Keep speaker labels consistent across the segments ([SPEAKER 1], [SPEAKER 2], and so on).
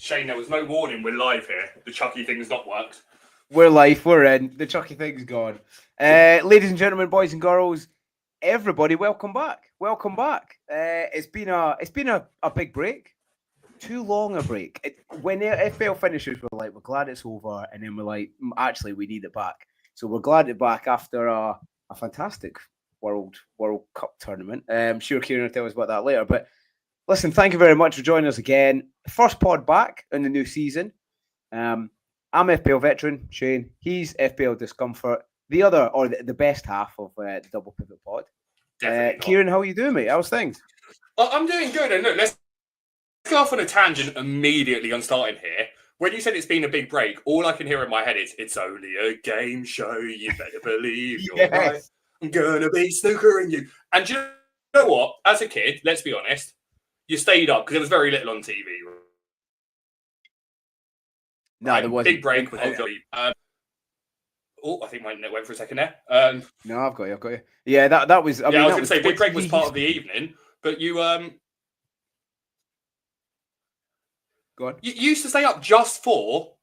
[SPEAKER 1] Shane, there was no warning. We're live here. The Chucky thing's not worked.
[SPEAKER 2] We're live. We're in. The Chucky thing's gone. Ladies and gentlemen, boys and girls, everybody, welcome back. Welcome back. It's been a big break. Too long a break. When FPL finishes, we're glad it's over, and then we're like, actually, we need it back. So we're glad it's back after a fantastic World Cup tournament. I'm sure Kieran will tell us about that later. But listen, thank you very much for joining us again. First pod back in the new season. I'm FPL veteran, Shane. He's FPL discomfort. The other, or the best half of the Double Pivot pod. Kieran, how are you doing, mate? How's things?
[SPEAKER 1] I'm doing good. And look, let's go off on a tangent immediately on starting here. When you said it's been a big break, all I can hear in my head is, it's only a game show. You better believe you're right. I'm going to be snookering you. And do you know what? As a kid, let's be honest, you stayed up because there was very little on TV.
[SPEAKER 2] No, there wasn't.
[SPEAKER 1] Big break. I think my internet went for a second there.
[SPEAKER 2] No, I've got you. Yeah, that was. I was
[SPEAKER 1] going to say big break was part of the evening, but you
[SPEAKER 2] Go on.
[SPEAKER 1] You used to stay up just for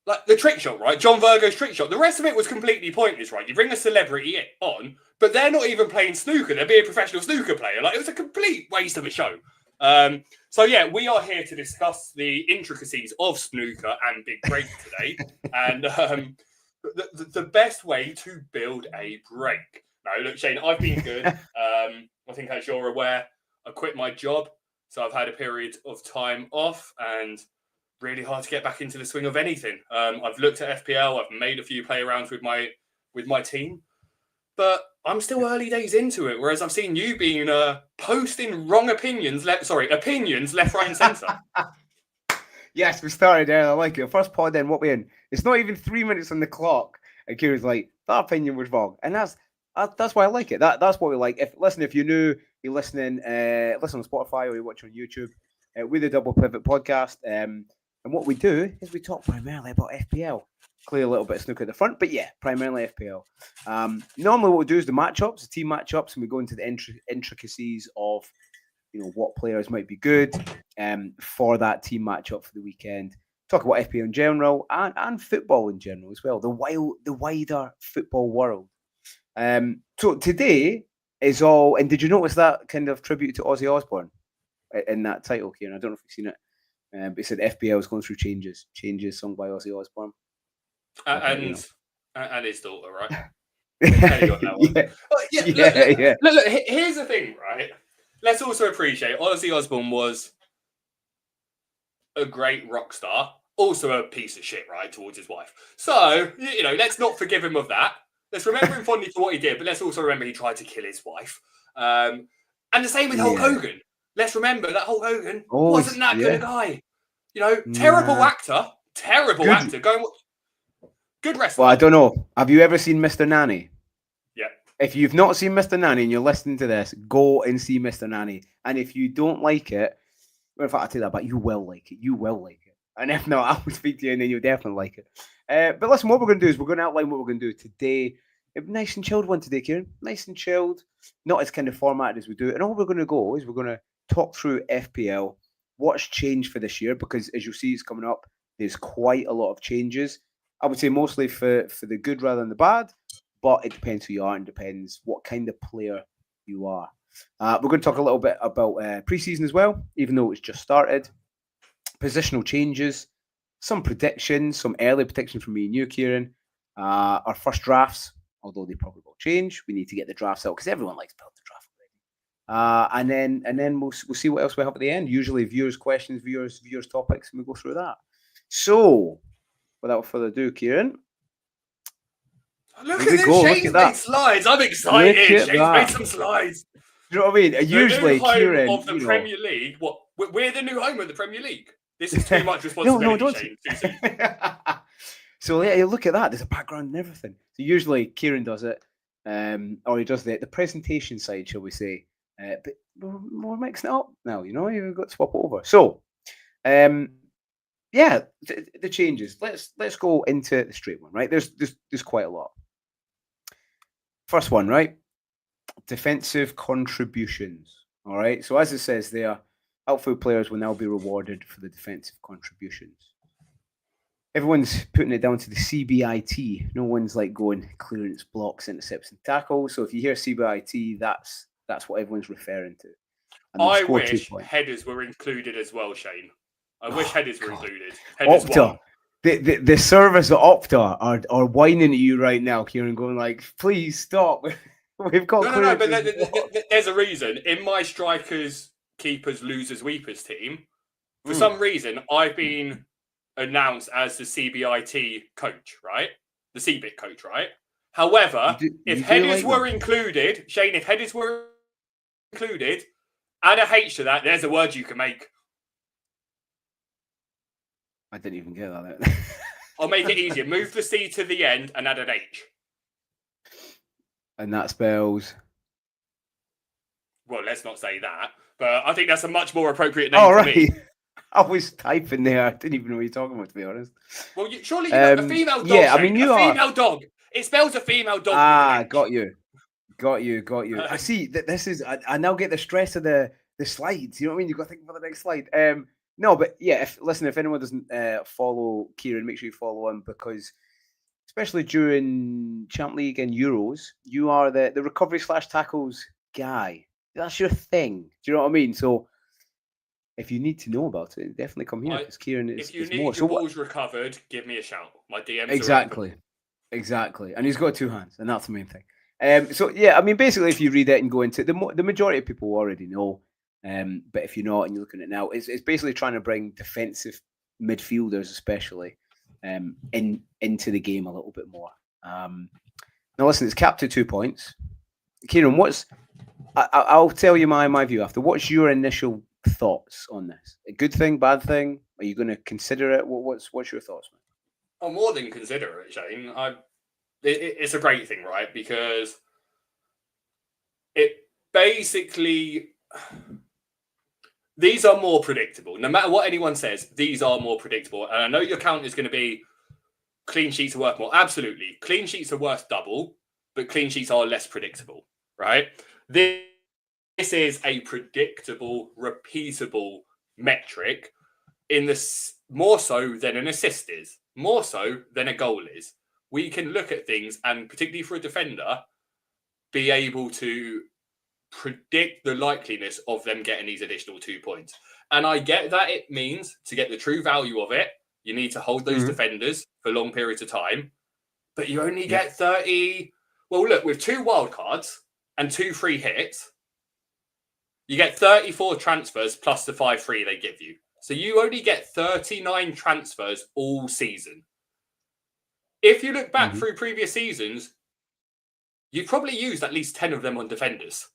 [SPEAKER 1] like the trick shot, right? John Virgo's trick shot. The rest of it was completely pointless, right? You bring a celebrity on, but they're not even playing snooker. They're being a professional snooker player. Like, it was a complete waste of a show. So yeah, we are here to discuss the intricacies of snooker and big break today, and the best way to build a break. No, look, Shane, I've been good. I think, as you're aware, I quit my job, so I've had a period of time off and really hard to get back into the swing of anything. I've looked at FPL. I've made a few play arounds with my team, but I'm still early days into it. Whereas I've seen you being posting wrong opinions left, right, and centre.
[SPEAKER 2] Yes, we started there. I like it. First pod, then what we in? It's not even 3 minutes on the clock, and Kieran's like, that opinion was wrong, and that's why I like it. That's what we like. If you're new, you're listening, listen on Spotify or you watch on YouTube. We're the Double Pivot podcast, and what we do is we talk primarily about FPL. Clearly a little bit of snooker at the front, but yeah, primarily FPL. Normally what we do is the matchups, the team matchups, and we go into the intricacies of, what players might be good for that team matchup for the weekend. Talk about FPL in general and football in general as well, the wider football world. So today is all, and did you notice that kind of tribute to Ozzy Osbourne in that title, Kieran? I don't know if you've seen it. But it said FPL is going through changes sung by Ozzy Osbourne.
[SPEAKER 1] And his daughter, right? Look, here's the thing, right? Let's also appreciate Ozzy Osbourne was a great rock star, also a piece of shit, right, towards his wife. So, let's not forgive him of that. Let's remember him fondly for what he did, but let's also remember he tried to kill his wife. And the same with Hulk Hogan. Let's remember that Hulk Hogan wasn't that good a guy. Terrible actor. Good wrestler.
[SPEAKER 2] Well, I don't know. Have you ever seen Mr. Nanny?
[SPEAKER 1] Yeah.
[SPEAKER 2] If you've not seen Mr. Nanny and you're listening to this, go and see Mr. Nanny. And if you don't like it, well, in fact, I tell you that, but you will like it. You will like it. And if not, I will speak to you and then you'll definitely like it. But listen, what we're going to do is we're going to outline what we're going to do today. A nice and chilled one today, Kieran. Nice and chilled. Not as kind of formatted as we do. And all we're going to go is we're going to talk through FPL, what's changed for this year, because as you'll see, it's coming up. There's quite a lot of changes. I would say mostly for the good rather than the bad, but it depends who you are and depends what kind of player you are. We're going to talk a little bit about preseason as well, even though it's just started. Positional changes, some predictions, some early predictions from me and you, Kieran. Our first drafts, although they probably will change. We need to get the drafts out because everyone likes building the draft already. And then we'll see what else we have at the end. Usually viewers' questions, viewers' topics, and we go through that. So, without further ado, Kieran.
[SPEAKER 1] Look at this. Shane's made slides. I'm excited. Shane's made some slides.
[SPEAKER 2] You know what I mean? Usually, Kieran,
[SPEAKER 1] of the Premier League. What? We're the new home of the Premier League. This is too much responsibility, Shane.
[SPEAKER 2] So yeah, look at that. There's a background and everything. So usually Kieran does it, or he does the presentation side, shall we say? But we're mixing it up now. You've got to swap it over. So, yeah, the changes. Let's go into the straight one, right? There's quite a lot. First one, right? Defensive contributions. All right. So as it says there, Outfield players will now be rewarded for the defensive contributions. Everyone's putting it down to the CBIT. No one's like going clearance, blocks, intercepts, and tackles. So if you hear CBIT, that's what everyone's referring to. And
[SPEAKER 1] I wish headers were included as well, Shane. I wish headers were included. Headers
[SPEAKER 2] Opta. The servers at Opta are whining at you right now, Kieran, going like, please stop. We've got
[SPEAKER 1] no, but there's a reason. In my strikers, keepers, losers, weepers team, for some reason, I've been announced as the CBIT coach, right? The CBIT coach, right? However, if headers were included, Shane, if headers were included, add a H to that, there's a word you can make.
[SPEAKER 2] I didn't even get that.
[SPEAKER 1] I'll make it easier. Move the C to the end and add an H.
[SPEAKER 2] And that spells...
[SPEAKER 1] Well, let's not say that. But I think that's a much more appropriate name for me.
[SPEAKER 2] I was typing there. I didn't even know what you're talking about, to be honest.
[SPEAKER 1] Well, surely you know a female dog.
[SPEAKER 2] Yeah, I mean, you are...
[SPEAKER 1] female dog. It spells a female dog.
[SPEAKER 2] Got you. I see that this is... I now get the stress of the slides. You know what I mean? You've got to think about the next slide. No, but yeah, if anyone doesn't follow Kieran, make sure you follow him, because especially during Champ League and Euros, you are the recovery / tackles guy. That's your thing. Do you know what I mean? So if you need to know about it, definitely come here, because Kieran is
[SPEAKER 1] if you need
[SPEAKER 2] more.
[SPEAKER 1] your balls recovered, give me a shout. My DMs
[SPEAKER 2] Exactly. And he's got 2 hands, and that's the main thing. So yeah, I mean, basically, if you read it and go into it, the majority of people already know. But if you're not and you're looking at it now, it's basically trying to bring defensive midfielders, especially, into the game a little bit more. Now, listen, it's capped to 2 points. Kieran, I'll tell you my view after. What's your initial thoughts on this? A good thing, bad thing? Are you going to consider it? What's your thoughts, man?
[SPEAKER 1] I'll more than consider it, Shane. It's a great thing, right? Because it basically... These are more predictable. No matter what anyone says, these are more predictable. And I know your count is going to be clean sheets are worth more. Absolutely. Clean sheets are worth double, but clean sheets are less predictable, right? This is a predictable, repeatable metric in this more so than an assist is, more so than a goal is. We can look at things and, particularly for a defender, be able to predict the likeliness of them getting these additional 2 points. And I get that it means, to get the true value of it, you need to hold those defenders for long periods of time, but you only get 30. Well, look, with 2 wildcards and 2 free hits, you get 34 transfers plus the 5 free they give you. So you only get 39 transfers all season. If you look back through previous seasons, you've probably used at least 10 of them on defenders.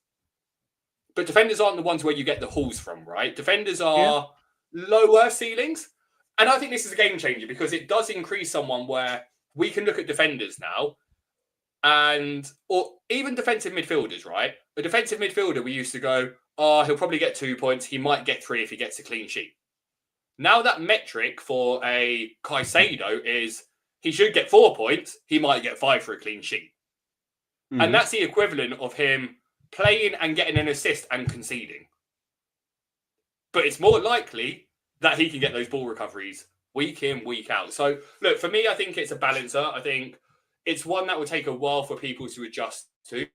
[SPEAKER 1] But defenders aren't the ones where you get the hauls from, right? Defenders are lower ceilings. And I think this is a game changer, because it does increase someone where we can look at defenders now, or even defensive midfielders, right? A defensive midfielder, we used to go, he'll probably get 2 points. He might get 3 if he gets a clean sheet. Now that metric for a Caicedo is he should get 4 points. He might get 5 for a clean sheet. And that's the equivalent of him playing and getting an assist and conceding. But it's more likely that he can get those ball recoveries week in, week out. So, look, for me, I think it's a balancer. I think it's one that will take a while for people to adjust to.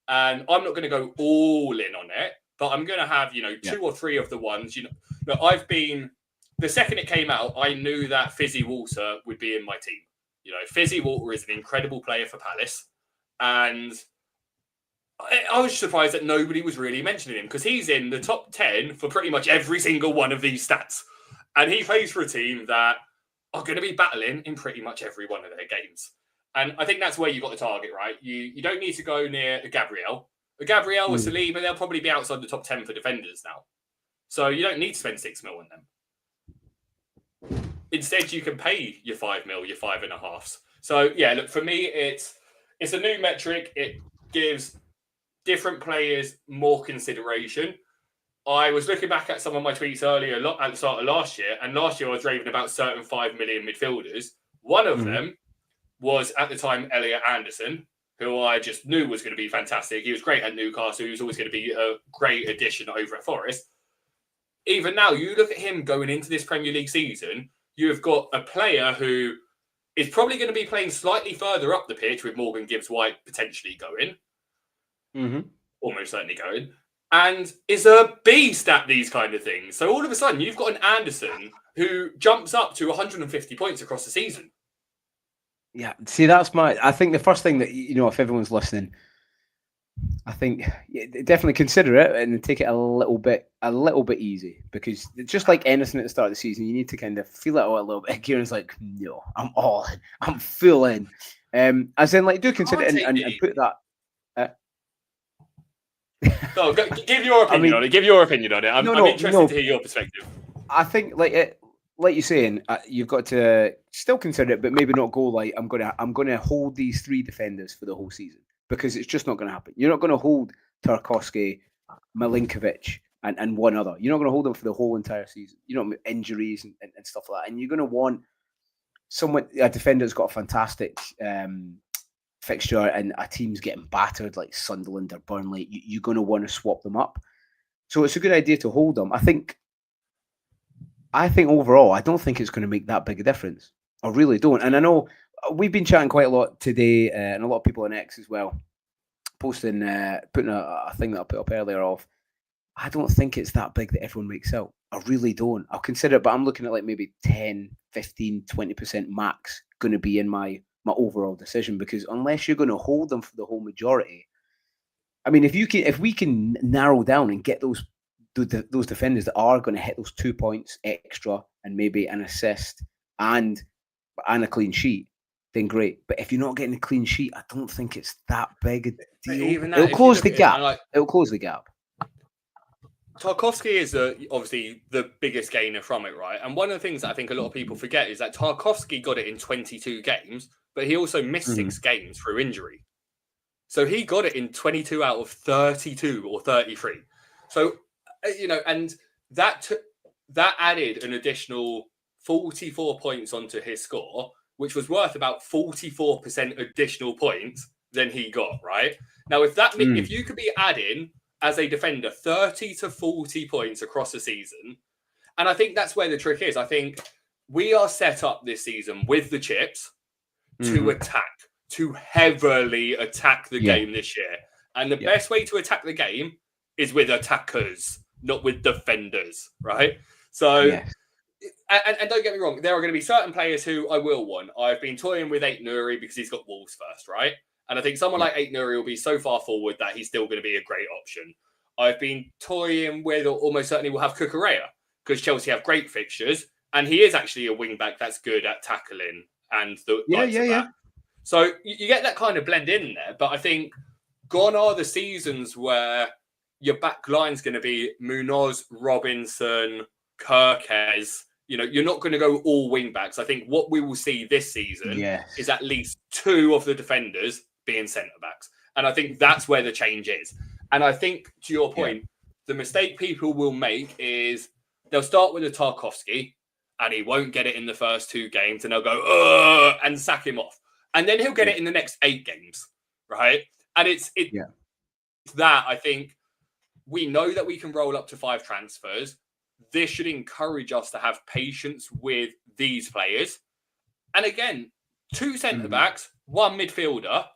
[SPEAKER 1] And I'm not going to go all in on it, but I'm going to have, 2 or 3 of the ones. Look, the second it came out, I knew that Fizzy Walter would be in my team. Fizzy Walter is an incredible player for Palace. And I was surprised that nobody was really mentioning him, because he's in the top 10 for pretty much every single one of these stats. And he plays for a team that are going to be battling in pretty much every one of their games. And I think that's where you got the target, right? You don't need to go near a Gabriel. A Gabriel or Saliba, they'll probably be outside the top 10 for defenders now. So you don't need to spend 6 mil on them. Instead, you can pay your 5 mil, your 5.5s. So yeah, look, for me, it's a new metric. It gives different players more consideration. I was looking back at some of my tweets earlier at the start of last year, and last year I was raving about certain 5 million midfielders. One of them was, at the time, Elliot Anderson, who I just knew was going to be fantastic. He was great at Newcastle. He was always going to be a great addition over at Forest. even now, you look at him going into this Premier League season, you've got a player who is probably going to be playing slightly further up the pitch with Morgan Gibbs-White potentially going, almost certainly going, and is a beast at these kind of things. So all of a sudden, you've got an Anderson who jumps up to 150 points across the season.
[SPEAKER 2] Yeah, see, I think the first thing that, if everyone's listening, I think definitely consider it and take it a little bit easy, because just like anything at the start of the season, you need to kind of feel it out a little bit. Kieran's like, no, I'm all in, I'm full in. As in, like, do consider it and put that.
[SPEAKER 1] No, give your opinion on it. Give your opinion on it. I'm interested to hear your perspective.
[SPEAKER 2] I think, like you're saying, you've got to still consider it, but maybe not go like, I'm gonna hold these 3 defenders for the whole season, because it's just not going to happen. You're not going to hold Tarkowski, Milinkovic, and one other. You're not going to hold them for the whole entire season. Injuries and stuff like that. And you're going to want a defender that's got a fantastic fixture and a team's getting battered like Sunderland or Burnley. You're going to want to swap them up. So it's a good idea to hold them. I think overall, I don't think it's going to make that big a difference. I really don't. And I know we've been chatting quite a lot today, and a lot of people on X as well, posting, putting a thing that I put up earlier of, I don't think it's that big that everyone makes out. I really don't. I'll consider it, but I'm looking at like maybe 10, 15, 20% max going to be in my overall decision, because unless you're going to hold them for the whole majority, I mean, if we can narrow down and get those defenders that are going to hit those 2 points extra and maybe an assist and a clean sheet, then great. But if you're not getting a clean sheet, I don't think it's that big a deal. It'll close the gap. It'll close the gap.
[SPEAKER 1] Tarkowski is obviously the biggest gainer from it, right? And one of the things that I think a lot of people forget is that Tarkowski got it in 22 games, but he also missed 6 games through injury. So he got it in 22 out of 32 or 33. So, and that added an additional 44 points onto his score, which was worth about 44% additional points than he got, right? Now, if you could be adding, as a defender, 30 to 40 points across the season, and I think that's where the trick is. I think we are set up this season with the chips to heavily attack the game this year. And the best way to attack the game is with attackers, not with defenders, right? So... And don't get me wrong, there are going to be certain players who I will want. I've been toying with Ait Nouri because he's got Wolves first, right? And I think someone like Ait Nouri will be so far forward that he's still going to be a great option. I've been toying with, or almost certainly will have Cucurella, because Chelsea have great fixtures, and he is actually a wing-back that's good at tackling and the likes of that. So you get that kind of blend in there, but I think gone are the seasons where your back line's going to be Munoz, Robinson, Kirkes. You're not going to go all wing backs. I think what we will see this season is at least 2 of the defenders being centre backs. And I think that's where the change is. And I think, to your point, the mistake people will make is they'll start with a Tarkowski and he won't get it in the first 2 games and they'll go, and sack him off. And then he'll get it in the next 8 games, right? And it's that I think we know that we can roll up to 5 transfers. This should encourage us to have patience with these players. And again, 2 centre-backs, 1 midfielder.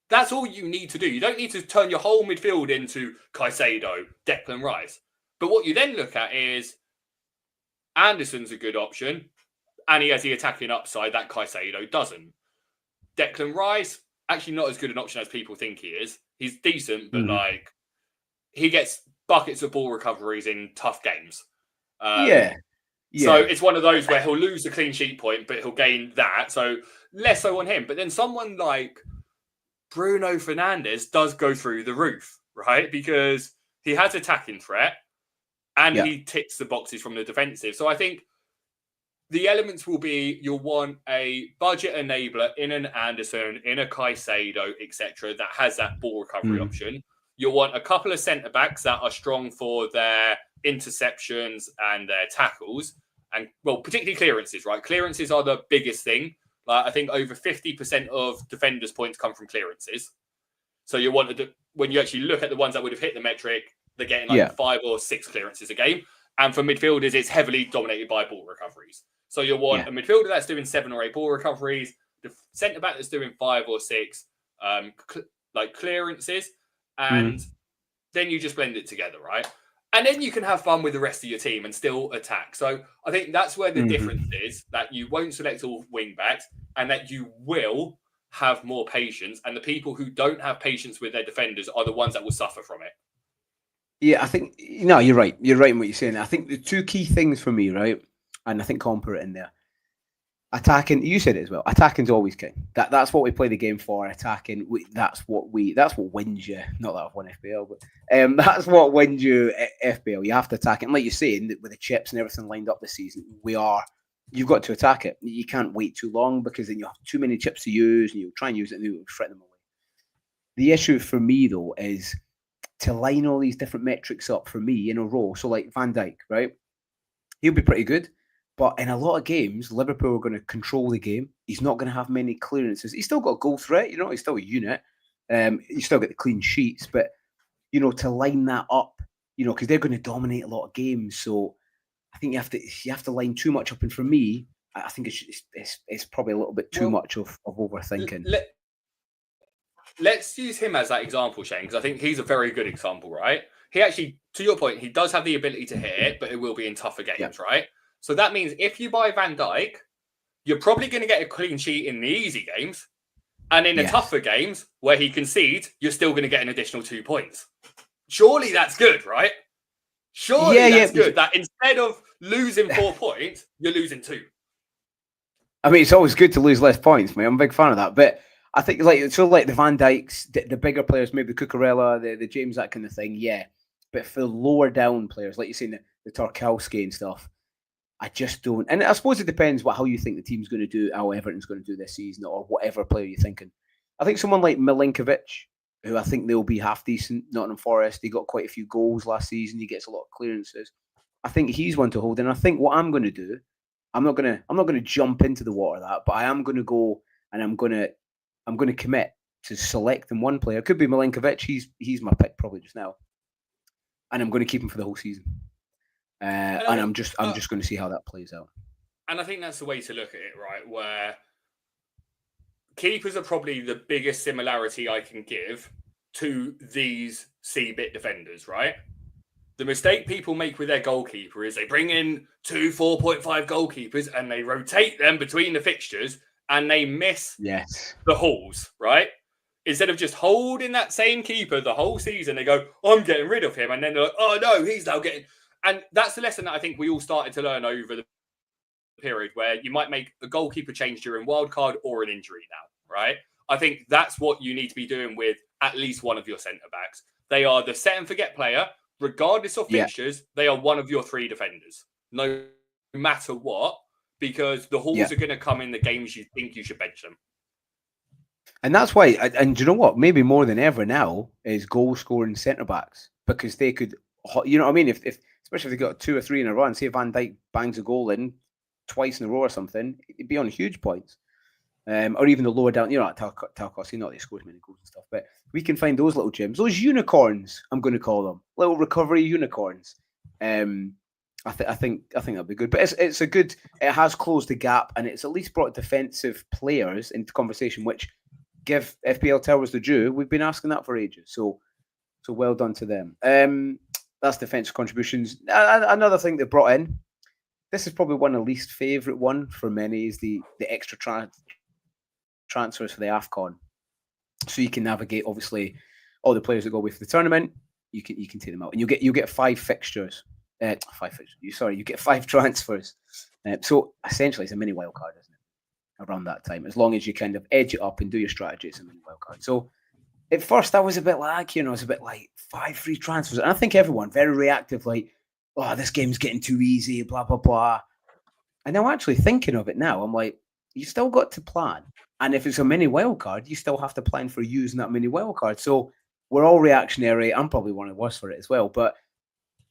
[SPEAKER 1] That's all you need to do. You don't need to turn your whole midfield into Caicedo, Declan Rice. But what you then look at is Anderson's a good option, and he has the attacking upside that Caicedo doesn't. Declan Rice, actually not as good an option as people think he is. He's decent, but he gets buckets of ball recoveries in tough games. So it's one of those where he'll lose the clean sheet point, but he'll gain that. So less so on him. But then someone like Bruno Fernandes does go through the roof, right? Because he has attacking threat and he ticks the boxes from the defensive. So I think the elements will be you'll want a budget enabler in an Anderson, in a Caicedo, etc. that has that ball recovery option. You'll want a couple of centre-backs that are strong for their interceptions and their tackles. And, well, particularly clearances, right? Clearances are the biggest thing. Like, I think over 50% of defenders' points come from clearances. So you want to, when you actually look at the ones that would have hit the metric, they're getting 5 or 6 clearances a game. And for midfielders, it's heavily dominated by ball recoveries. So you'll want a midfielder that's doing 7 or 8 ball recoveries, the centre back that's doing 5 or 6 clearances, and then you just blend it together, right? And then you can have fun with the rest of your team and still attack. So I think that's where the difference is, that you won't select all wing backs and that you will have more patience. And the people who don't have patience with their defenders are the ones that will suffer from it.
[SPEAKER 2] Yeah, I think, no, you're right. You're right in what you're saying. I think the 2 key things for me, right? And I think Colin put it in there. Attacking, you said it as well. Attacking's always king. That's what we play the game for. Attacking, that's what wins you. Not that I've won FPL, but that's what wins you FPL. You have to attack it. And like you're saying, with the chips and everything lined up this season, you've got to attack it. You can't wait too long because then you have too many chips to use, and you'll try and use it and you'll fret them away. The issue for me though is to line all these different metrics up for me in a row. So like Van Dijk, right? He'll be pretty good. But in a lot of games, Liverpool are going to control the game. He's not going to have many clearances. He's still got a goal threat, he's still a unit. You still get the clean sheets, but to line that up, because they're going to dominate a lot of games. So I think you have to line too much up. And for me, I think it's probably a little bit too much of overthinking.
[SPEAKER 1] Let's use him as that example, Shane, because I think he's a very good example, right? He actually, to your point, he does have the ability to hit it, but it will be in tougher games, right? So that means if you buy Van Dijk, you're probably going to get a clean sheet in the easy games. And in the tougher games where he concedes, you're still going to get an additional 2 points. Surely that's good, right? Surely that's good. That instead of losing 4 points, you're losing 2.
[SPEAKER 2] I mean, it's always good to lose less points, mate. I'm a big fan of that. But I think like the Van Dijks, the bigger players, maybe the Cucurella, the James, that kind of thing, yeah. But for the lower down players, like you're saying, the Tarkowski and stuff, I just don't. And I suppose it depends how you think the team's going to do, how Everton's going to do this season, or whatever player you're thinking. I think someone like Milinkovic, who I think they'll be half decent, Nottingham Forest, he got quite a few goals last season. He gets a lot of clearances. I think he's one to hold. And I think what I'm going to do, I'm not going to jump into the water that, but I am going to go and I'm going to commit to selecting one player. It could be Milinkovic. He's my pick probably just now, and I'm going to keep him for the whole season. And I'm just going to see how that plays out.
[SPEAKER 1] And I think that's the way to look at it, right? Where keepers are probably the biggest similarity I can give to these CBIT defenders, right? The mistake people make with their goalkeeper is they bring in 2 4.5 goalkeepers and they rotate them between the fixtures and they miss the hauls, right? Instead of just holding that same keeper the whole season, they go, I'm getting rid of him. And then they're like, oh no, he's now getting... And that's the lesson that I think we all started to learn over the period, where you might make a goalkeeper change during wildcard or an injury now, right? I think that's what you need to be doing with at least one of your centre-backs. They are the set and forget player. Regardless of fixtures, they are one of your 3 defenders, no matter what, because the hauls are going to come in the games you think you should bench them.
[SPEAKER 2] And that's why, and do you know what? Maybe more than ever now is goal-scoring centre-backs, because they could, you know what I mean? If especially if they got 2 or 3 in a row, and say Van Dijk bangs a goal in twice in a row or something, it'd be on huge points. Or even the lower down, like Tarkowski, not that he scores many goals and stuff, but we can find those little gems, those unicorns, I'm going to call them, little recovery unicorns. I think that'll be good. But it's a good, it has closed the gap, and it's at least brought defensive players into conversation, which give FPL Towers the due. We've been asking that for ages. So well done to them. That's defensive contributions. Another thing they brought in, this is probably one of the least favourite one for many, is the extra transfers for the AFCON. So you can navigate, obviously, all the players that go away for the tournament. You can take them out, and you get 5 fixtures. You get 5 transfers. So essentially, it's a mini wildcard, isn't it? Around that time, as long as you kind of edge it up and do your strategy, it's a mini wildcard. So at first, I was a bit like, it's a bit like 5 free transfers, and I think everyone very reactive, like, oh, this game's getting too easy, blah blah blah. And now, actually thinking of it now, I'm like, you still got to plan, and if it's a mini wildcard, you still have to plan for using that mini wildcard. So we're all reactionary. I'm probably one of the worst for it as well, but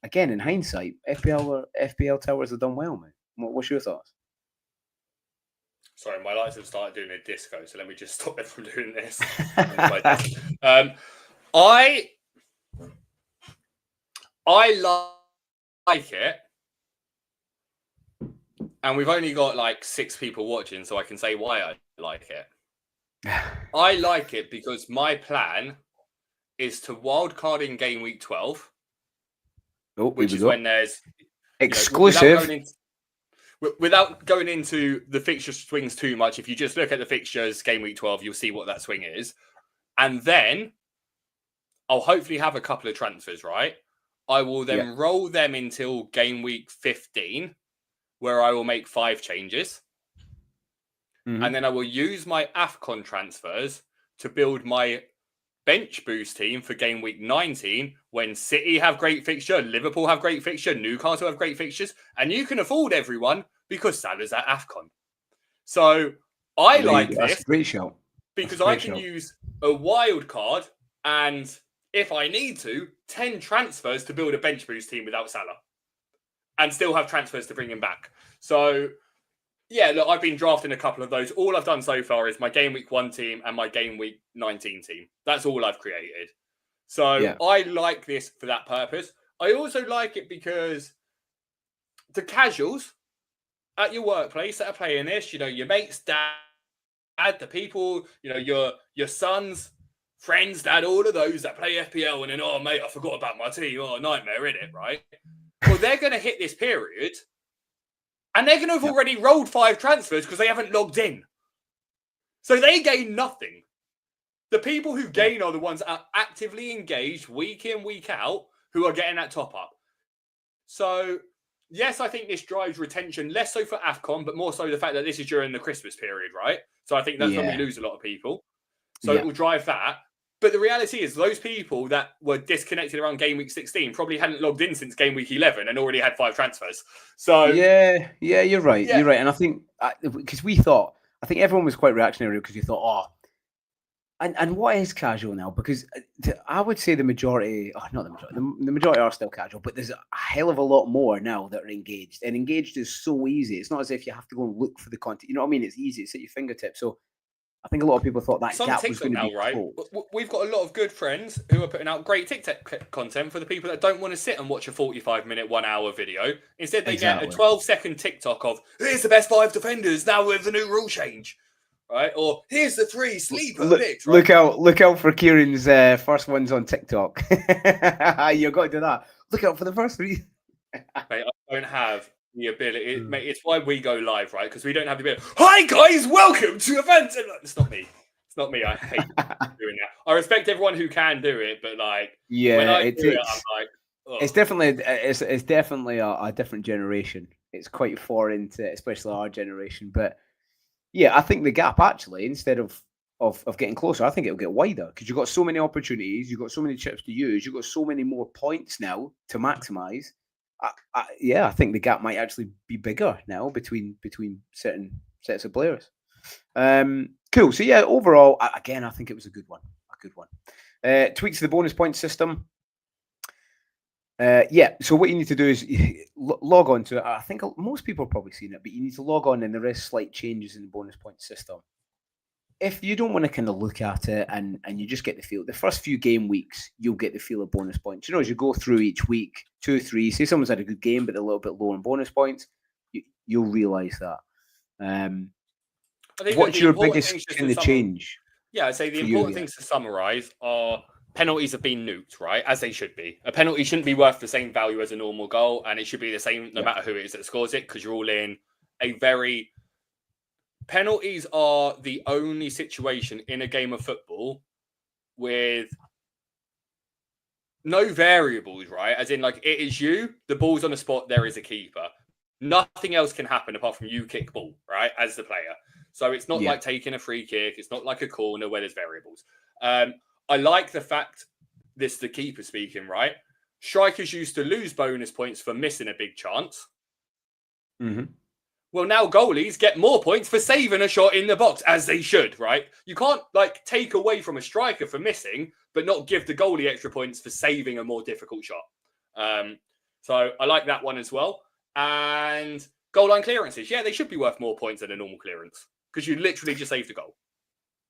[SPEAKER 2] again, in hindsight, FPL Towers have done well, man. What's your thoughts?
[SPEAKER 1] Sorry, my lights have started doing a disco, so let me just stop them from doing this. I like it and we've only got like 6 people watching, so I can say why I like it. I like it because my plan is to wildcard in game week 12, which is when there's
[SPEAKER 2] exclusive.
[SPEAKER 1] Without going into the fixture swings too much, if you just look at the fixtures game week 12, you'll see what that swing is. And then I'll hopefully have a couple of transfers, right? I will then roll them until game week 15, where I will make 5 changes. And then I will use my AFCON transfers to build my bench boost team for game week 19, when City have great fixture, Liverpool have great fixture, Newcastle have great fixtures, and you can afford everyone because Salah's at AFCON. So I like this
[SPEAKER 2] great show.
[SPEAKER 1] Because I can use a wild card and, if I need to, 10 transfers to build a bench boost team without Salah and still have transfers to bring him back. So yeah, look, I've been drafting a couple of those. All I've done so far is my game week 1 team and my game week 19 team. That's all I've created. So I like this for that purpose. I also like it because the casuals at your workplace that are playing this, your mates, dad, the people, your sons, friends, dad, all of those that play FPL and then, oh, mate, I forgot about my team. Oh, nightmare, innit, right? Well, they're going to hit this period and they're going to have already rolled 5 transfers because they haven't logged in. So they gain nothing. The people who gain are the ones that are actively engaged week in, week out, who are getting that top up. So, yes, I think this drives retention, less so for AFCON, but more so the fact that this is during the Christmas period, right? So I think that's when we lose a lot of people. So it will drive that. But the reality is those people that were disconnected around game week 16 probably hadn't logged in since game week 11 and already had 5 transfers. So
[SPEAKER 2] yeah, you're right. Yeah. You're right. And I think because I think everyone was quite reactionary because you thought, and what is casual now? Because I would say the majority, not the majority, the majority are still casual, but there's a hell of a lot more now that are engaged. And engaged is so easy. It's not as if you have to go and look for the content. You know what I mean? It's easy. It's at your fingertips. So I think a lot of people thought that gap was going to be
[SPEAKER 1] right?
[SPEAKER 2] closed.
[SPEAKER 1] We've got a lot of good friends who are putting out great TikTok content for the people that don't want to sit and watch a 45-minute, 1-hour video. Instead, they get a 12-second TikTok of, here's the best 5 defenders now with the new rule change. Right? Or here's the 3 sleeper picks. Right?
[SPEAKER 2] Look out for Kieran's first ones on TikTok. You've got to do that. Look out for the first 3.
[SPEAKER 1] Mate, I don't have the ability. Mate, it's why we go live, right? Because we don't have the ability. Hi guys, welcome to event. It's not me. It's not me. I hate doing that. I respect everyone who can do it, but like, when I do it, I'm like, ugh.
[SPEAKER 2] It's definitely a different generation. It's quite foreign to especially our generation, but. Yeah, I think the gap actually, instead of getting closer, I think it'll get wider because you've got so many opportunities, you've got so many chips to use, you've got so many more points now to maximize. I think the gap might actually be bigger now between certain sets of players. Cool. So yeah, overall, again, I think it was a good one. Tweaks to the bonus point system. So what you need to do is log on to it. I think most people have probably seen it, but you need to log on and there is slight changes in the bonus point system. If you don't want to kind of look at it and you just get the feel, the first few game weeks, you'll get the feel of bonus points. As you go through each week, 2, 3, say someone's had a good game, but they're a little bit low on bonus points, you'll realise that. What's your biggest kind of change?
[SPEAKER 1] Yeah, I'd say the important things to summarise are penalties have been nuked, right? As they should be. A penalty shouldn't be worth the same value as a normal goal, and it should be the same no matter who it is that scores it, because you're all in a very... Penalties are the only situation in a game of football with no variables, right? As in, like, it is you, the ball's on the spot, there is a keeper. Nothing else can happen apart from you kick ball, right? As the player. So it's not like taking a free kick. It's not like a corner where there's variables. I like the fact, this is the keeper speaking, right? Strikers used to lose bonus points for missing a big chance.
[SPEAKER 2] Mm-hmm.
[SPEAKER 1] Well, now goalies get more points for saving a shot in the box, as they should, right? You can't, like, take away from a striker for missing, but not give the goalie extra points for saving a more difficult shot. So I like that one as well. And goal line clearances. Yeah, they should be worth more points than a normal clearance because you literally just saved a goal.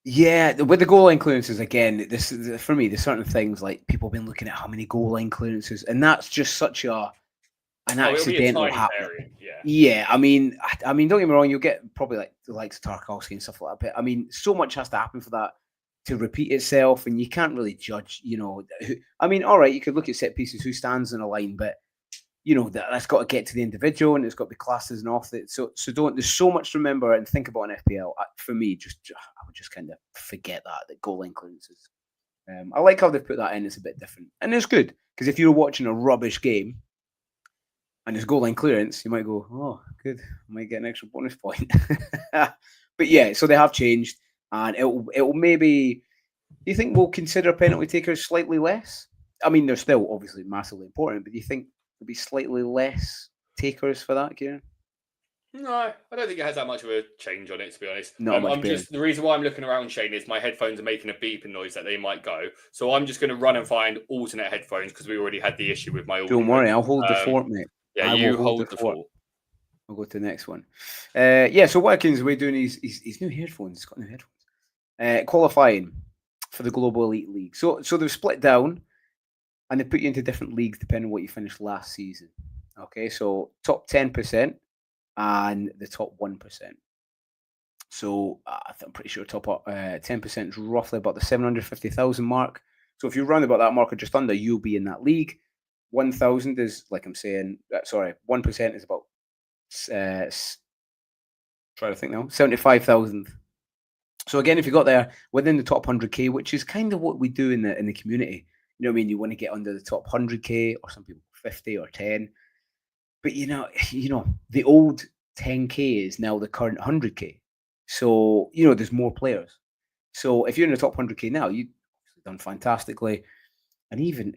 [SPEAKER 2] Yeah, with the goal line clearances, again, this is, for me, there's certain things like people have been looking at how many goal line clearances, and that's just such an accidental happening.
[SPEAKER 1] Yeah.
[SPEAKER 2] Yeah, I mean, don't get me wrong. You'll get probably like the likes of Tarkowski and stuff like that. But I mean, so much has to happen for that to repeat itself, and you can't really judge. I mean, all right, you could look at set pieces, who stands in a line, but that's got to get to the individual, and it's got to be classed as an off it. So don't. There's so much to remember and think about in FPL. For me, I would just kind of forget that goal line clearances. I like how they've put that in. It's a bit different, and it's good because if you're watching a rubbish game and there's goal line clearance, you might go, "Oh, good, I might get an extra bonus point." But yeah, so they have changed, and it'll maybe. Do you think we'll consider penalty takers slightly less? I mean, they're still obviously massively important, but do you think there'll be slightly less takers for that, Kieran?
[SPEAKER 1] No, I don't think it has that much of a change on it, to be honest.
[SPEAKER 2] Not much
[SPEAKER 1] the reason why I'm looking around, Shane, is my headphones are making a beeping noise that they might go. So I'm just going to run and find alternate headphones because we already had the issue with my audio.
[SPEAKER 2] Don't worry, I'll hold the fort, mate.
[SPEAKER 1] Yeah, you hold the fort.
[SPEAKER 2] I'll go to the next one. So Watkins, we're doing his new headphones. He's got new headphones. Qualifying for the Global Elite League. So they've split down and they put you into different leagues depending on what you finished last season. Okay, so top 10% and the top 1%. So I'm pretty sure top 10% is roughly about the 750,000 mark. So if you round about that mark or just under, you'll be in that league. 1,000 is, like I'm saying, 1% is about, try to think now, 75,000. So again, if you got there within the top 100K, which is kind of what we do in the community, you know what I mean? You want to get under the top 100K, or some people 50 or 10. But the old 10K is now the current 100K. So there's more players. So if you're in the top 100K now, you've done fantastically, and even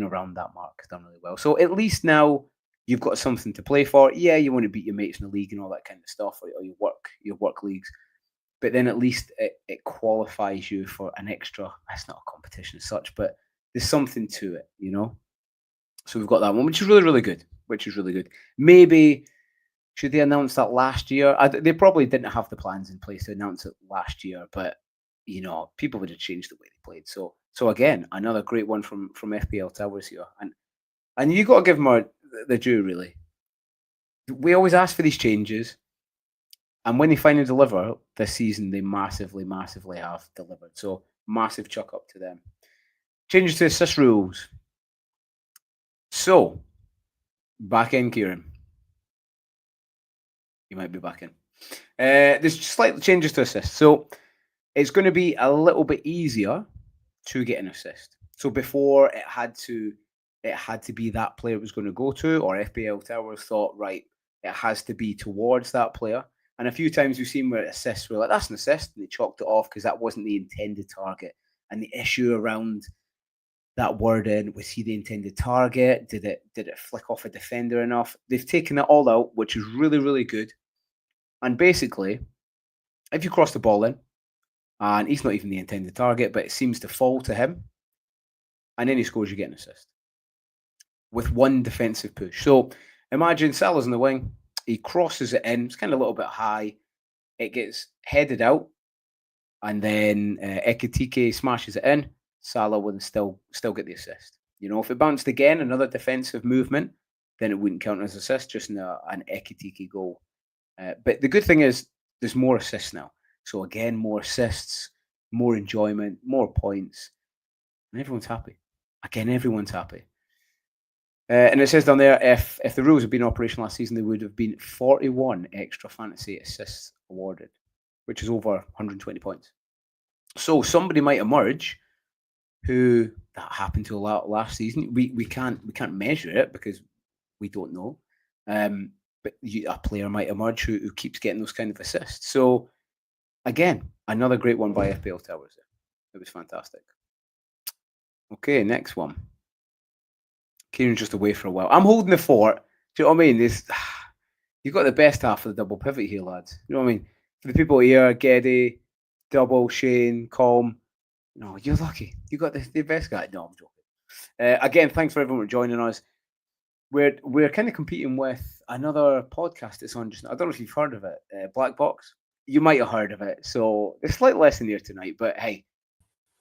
[SPEAKER 2] around that mark, done really well. So at least now you've got something to play for. Yeah, you want to beat your mates in the league and all that kind of stuff, or your work leagues. But then at least it qualifies you for an extra. It's not a competition as such, but there's something to it, So we've got that one, which is really, really good. Maybe should they announce that last year? They probably didn't have the plans in place to announce it last year, but people would have changed the way they played. So again, another great one from FPL Towers here, and you got to give them the due, really. We always ask for these changes. And when they finally deliver this season, they massively, massively have delivered. So massive chuck up to them. Changes to assist rules. So, back in, Kieran. You might be back in. There's slight changes to assist. So it's going to be a little bit easier to get an assist. So before it had to be that player it was going to go to, or FPL Towers thought, right, it has to be towards that player. And a few times we've seen where assists were like, that's an assist, and they chalked it off because that wasn't the intended target. And the issue around that wording, was he the intended target? Did it flick off a defender enough? They've taken it all out, which is really, really good. And basically, if you cross the ball in, and he's not even the intended target, but it seems to fall to him, and then he scores, you get an assist with one defensive push. So imagine Salah's in the wing. He crosses it in. It's kind of a little bit high. It gets headed out. And then Ekitike smashes it in. Salah would still get the assist. If it bounced again, another defensive movement, then it wouldn't count as assist, just an Ekitike goal. But the good thing is there's more assists now. So again, more assists, more enjoyment, more points. And everyone's happy. Again, everyone's happy. And it says down there, if the rules had been in operation last season, there would have been 41 extra fantasy assists awarded, which is over 120 points. So somebody might emerge who that happened to a lot last season. We can't measure it because we don't know. But a player might emerge who keeps getting those kind of assists. So again, another great one by FPL Towers. It was fantastic. Okay, next one. Kieran's just away for a while. I'm holding the fort. Do you know what I mean? You've got the best half of the double pivot here, lads. You know what I mean? For the people here, Geddy, Double, Shane, Calm. No, you're lucky. You got the best guy. No, I'm joking. Again, thanks for everyone for joining us. We're kind of competing with another podcast that's on just now. I don't know if you've heard of it, Black Box. You might have heard of it. So there's a slight lesson here tonight, but hey,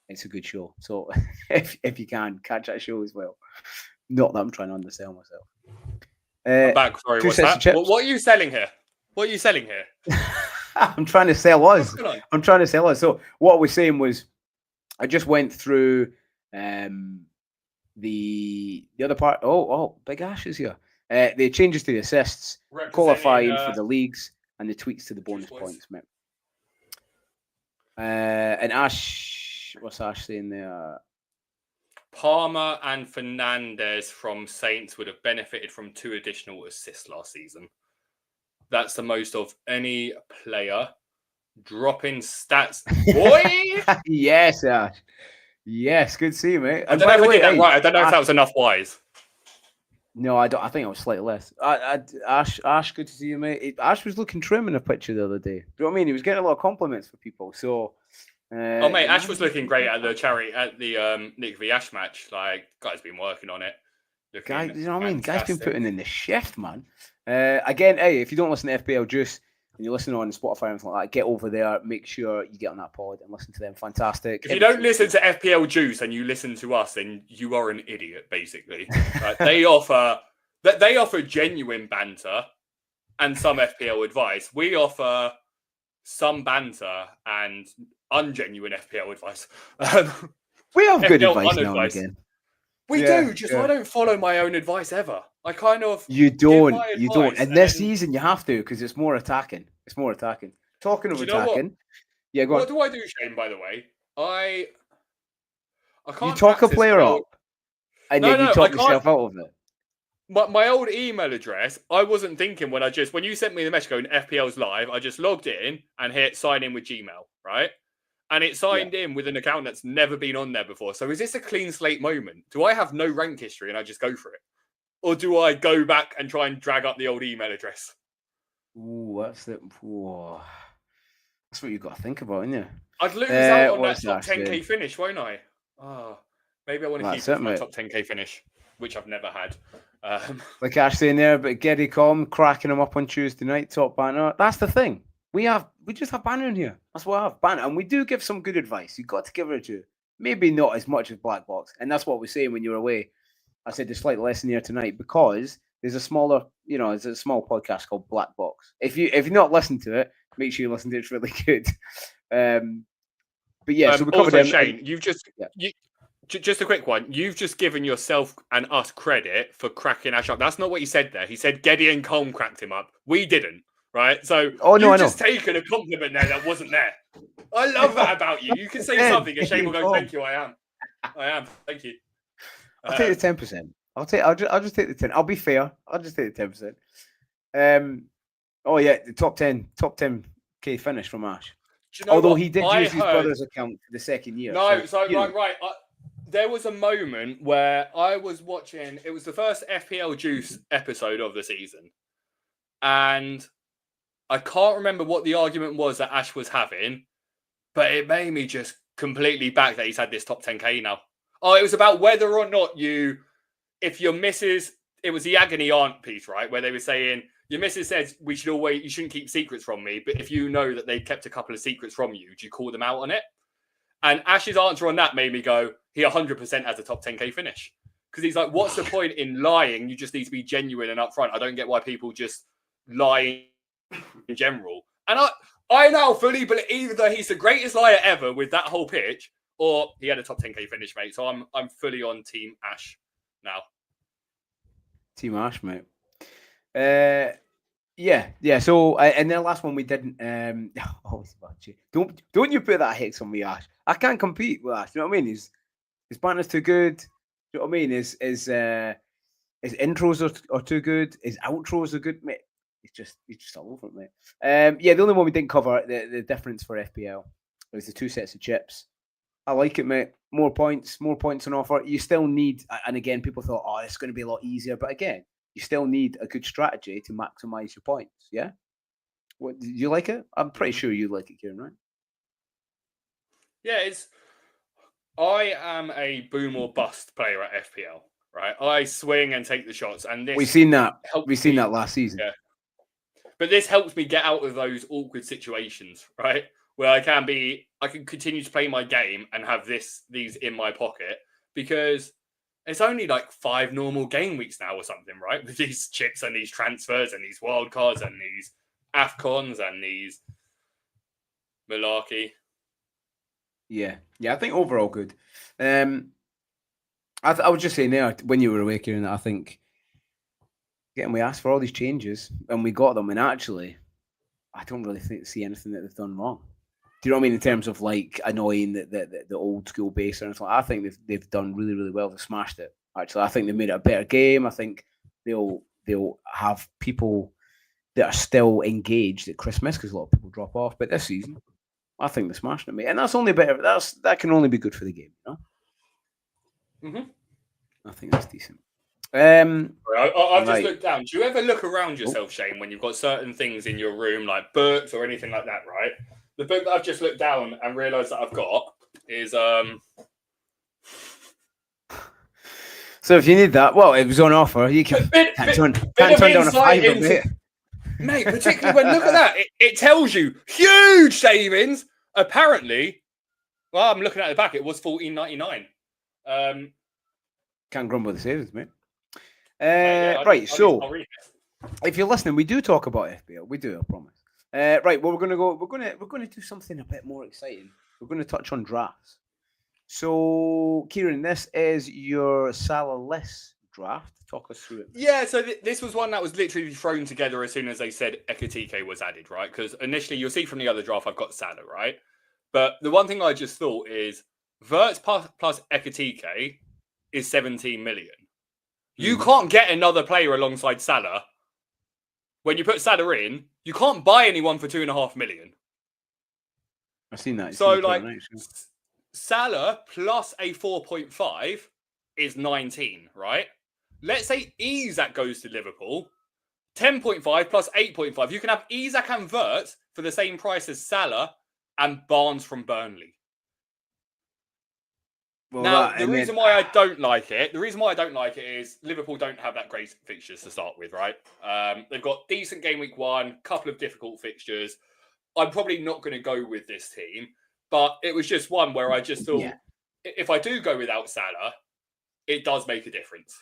[SPEAKER 2] it's a good show. So if you can, catch that show as well. Not that I'm trying to undersell myself.
[SPEAKER 1] I'm back. Sorry,
[SPEAKER 2] two
[SPEAKER 1] what's
[SPEAKER 2] sets
[SPEAKER 1] that?
[SPEAKER 2] of chips.
[SPEAKER 1] What are you selling here? What are you selling here?
[SPEAKER 2] I'm trying to sell us.
[SPEAKER 1] What's going on?
[SPEAKER 2] I'm trying to sell us. So what I was saying was, I just went through the other part. Oh, Big Ash is here. The changes to the assists, qualifying for the leagues, and the tweaks to the bonus points, mate. And Ash, what's Ash saying there?
[SPEAKER 1] Palmer and Fernandez from Saints would have benefited from 2 additional assists last season. That's the most of any player. Dropping stats, boy.
[SPEAKER 2] Yes, Ash. Yes, good to see you, mate.
[SPEAKER 1] I don't know if I did that right. I don't know if that was enough wise.
[SPEAKER 2] No, I don't. I think it was slightly less. Ash, good to see you, mate. Ash was looking trim in a picture the other day. Do you know what I mean? He was getting a lot of compliments for people. So,
[SPEAKER 1] oh mate, Ash was looking great at the Nick v Ash match. Like, guy's been working on it.
[SPEAKER 2] Guy, you know what I mean? Guy's been putting in the shift, man. Again, hey, if you don't listen to FPL Juice and you listen on Spotify and anything like that, get over there. Make sure you get on that pod and listen to them. Fantastic.
[SPEAKER 1] If you don't listen to FPL Juice and you listen to us, then you are an idiot, basically. They offer genuine banter and some FPL advice. We offer some banter and ungenuine FPL advice.
[SPEAKER 2] We have good advice now and again.
[SPEAKER 1] We do. I don't follow my own advice ever. I kind of
[SPEAKER 2] you don't. And this season you have to because it's more attacking. Talking of attacking, yeah. Go on.
[SPEAKER 1] What do I do, Shane? By the way, I can't.
[SPEAKER 2] You talk a player up, and then you talk yourself out of it.
[SPEAKER 1] My old email address, I wasn't thinking when you sent me the message going FPL's live, I just logged in and hit sign in with Gmail, right? And it signed in with an account that's never been on there before. So is this a clean slate moment? Do I have no rank history and I just go for it? Or do I go back and try and drag up the old email address?
[SPEAKER 2] Ooh, that's what you've got to think about, isn't it?
[SPEAKER 1] I'd lose out on that top 10k finish, won't I? Oh, maybe I want to keep my top 10k finish, which I've never had.
[SPEAKER 2] Like Ash saying there, but Giddy Com cracking him up on Tuesday night, top banner. That's the thing. We just have banner in here. That's what I have, banner. And we do give some good advice. You've got to give it to. Maybe not as much as Black Box. And that's what we're saying when you're away. I said there's slight lesson here tonight because there's a smaller, there's a small podcast called Black Box. If you've not listened to it, make sure you listen to it. It's really good. But yeah, so we covered
[SPEAKER 1] also, Shane, just a quick one. You've just given yourself and us credit for cracking Ash up. That's not what he said there. He said Geddy and Colm cracked him up. We didn't, right? So you've just taken a compliment there that wasn't there. I love that about you. You can say something and Shane will go, thank you, I am. Thank you.
[SPEAKER 2] I'll take the 10%. I'll just take the 10. I'll be fair. I'll just take the 10%. Oh yeah, the top 10k finish from Ash. Although he did use his brother's account for the second year.
[SPEAKER 1] No, right. There was a moment where I was watching. It was the first FPL Juice episode of the season, and I can't remember what the argument was that Ash was having, but it made me just completely back that he's had this top 10k now. Oh, it was about whether or not if your missus, it was the agony aunt piece, right? Where they were saying, your missus says you shouldn't keep secrets from me, but if you know that they kept a couple of secrets from you, do you call them out on it? And Ash's answer on that made me go, he 100% has a top 10k finish. Because he's like, what's the point in lying? You just need to be genuine and upfront. I don't get why people just lie in general. And I now fully believe either that he's the greatest liar ever with that whole pitch, or he had a top 10k finish, mate. So I'm fully on Team Ash now.
[SPEAKER 2] Team Ash, mate. Yeah. So, and the last one we didn't. Always about you. Don't you put that hex on me, Ash? I can't compete with Ash. You know what I mean? His banter's too good. You know what I mean? His intros are too good. His outros are good, mate. He's just all over it, mate. Yeah, the only one we didn't cover the difference for FPL was the 2 sets of chips. I like it, mate. More points on offer. You still need, and again, people thought, oh, it's going to be a lot easier. But again, you still need a good strategy to maximize your points. Yeah. What, do you like it? I'm pretty sure you like it, Kieran, right?
[SPEAKER 1] Yeah, I am a boom or bust player at FPL, right? I swing and take the shots, and this
[SPEAKER 2] we've seen that last season.
[SPEAKER 1] Yeah. But this helps me get out of those awkward situations, right? Where I can continue to play my game and have these in my pocket, because It's only like 5 normal game weeks now or something, right? With these chips and these transfers and these wild cards and these AFCONs and these malarkey.
[SPEAKER 2] Yeah, I think overall good. I was just saying there when you were away, Kieran, that I think we asked for all these changes and we got them, and actually, I don't really see anything that they've done wrong. Do you know what I mean in terms of like annoying the old school base or anything? I think they've done really, really well. They've smashed it. Actually, I think they made it a better game. I think they'll have people that are still engaged at Christmas because a lot of people drop off. But this season, I think they're smashing it, mate. And that's only better. That can only be good for the game, you know. I think that's decent.
[SPEAKER 1] I've just looked down. Do you ever look around yourself, Shane, when you've got certain things in your room, like books or anything like that, right? The book that I've just looked down and realised that I've got is
[SPEAKER 2] So if you need that, well, it was on offer. You can't turn down a fiver,
[SPEAKER 1] mate. Particularly when look at that, it tells you huge savings. Apparently, well, I'm looking at the back. It was $14.99.
[SPEAKER 2] Can't grumble the savings, mate.
[SPEAKER 1] Yeah,
[SPEAKER 2] right, so if you're listening, we do talk about FPL. We do, I promise. Right, well, we're gonna do something a bit more exciting. We're gonna touch on drafts. So, Kieran, this is your Salah-less draft. Talk us through it.
[SPEAKER 1] Yeah, so this was one that was literally thrown together as soon as they said Ekitike was added, right? Because initially, you'll see from the other draft, I've got Salah, right? But the one thing I just thought is Wirtz plus Ekitike is 17 million. You can't get another player alongside Salah. When you put Salah in, you can't buy anyone for 2.5 million.
[SPEAKER 2] I've seen that.
[SPEAKER 1] So, like, Salah plus a 4.5 is 19, right? Let's say Isak goes to Liverpool, 10.5 plus 8.5. You can have Isak and Wirtz for the same price as Salah and Barnes from Burnley. Well, now, the reason why I don't like it is Liverpool don't have that great fixtures to start with, right? They've got decent game week 1, couple of difficult fixtures. I'm probably not going to go with this team, but it was just one where I just thought, if I do go without Salah, it does make a difference.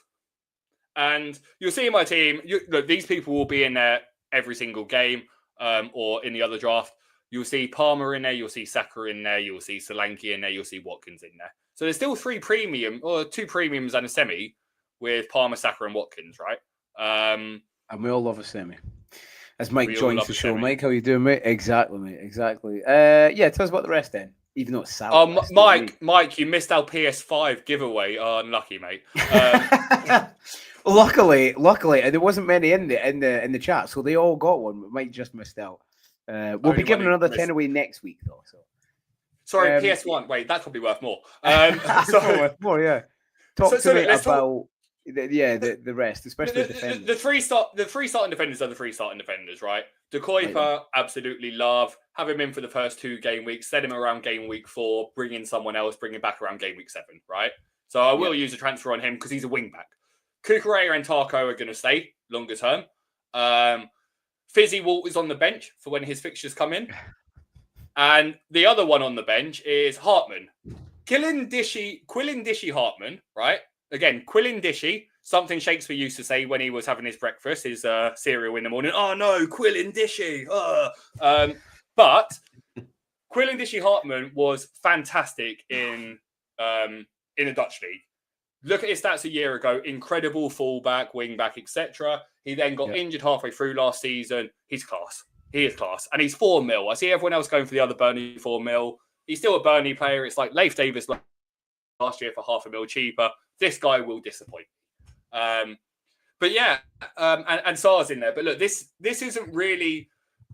[SPEAKER 1] And you'll see in my team, look, these people will be in there every single game or in the other draft. You'll see Palmer in there, you'll see Saka in there, you'll see Solanke in there, you'll see Watkins in there. So there's still 2 premiums and a semi with Palmer, Saka and Watkins, right? And
[SPEAKER 2] we all love a semi. As Mike joins the show. Mike, how you doing, mate? Exactly, mate. Exactly. Yeah, tell us about the rest then. Even though it's Salah.
[SPEAKER 1] Mike, you missed our PS5 giveaway. Unlucky, mate.
[SPEAKER 2] Luckily, there wasn't many in the chat, so they all got one. Mike just missed out. We'll be giving another 10 away next week, though. So.
[SPEAKER 1] Sorry, PS1. Wait, that's probably worth more.
[SPEAKER 2] Worth more, yeah. Talk to me about the rest, especially the defenders.
[SPEAKER 1] The three starting defenders are the 3 starting defenders, right? De Kuyper, absolutely love. Have him in for the first 2 game weeks. Set him around game week 4. Bring in someone else. Bring him back around game week 7, right? So I will use a transfer on him because he's a wing back. Kukurea and Tarko are going to stay longer term. Fizzy Walt is on the bench for when his fixtures come in. And the other one on the bench is Hartman. Quillindishy Hartman, right? Again, Quillindishy, something Shakespeare used to say when he was having his breakfast, his cereal in the morning. Oh no, Quillindishy. But Quillindishy Hartman was fantastic in the Dutch league. Look at his stats a year ago. Incredible fullback, wingback, etc. He then got injured halfway through last season. He's class. He is class. And he's 4 mil. I see everyone else going for the other Burnley 4 mil. He's still a Burnley player. It's like Leif Davis last year for $500,000 cheaper. This guy will disappoint. But yeah, and Sar's in there. But look, this isn't really...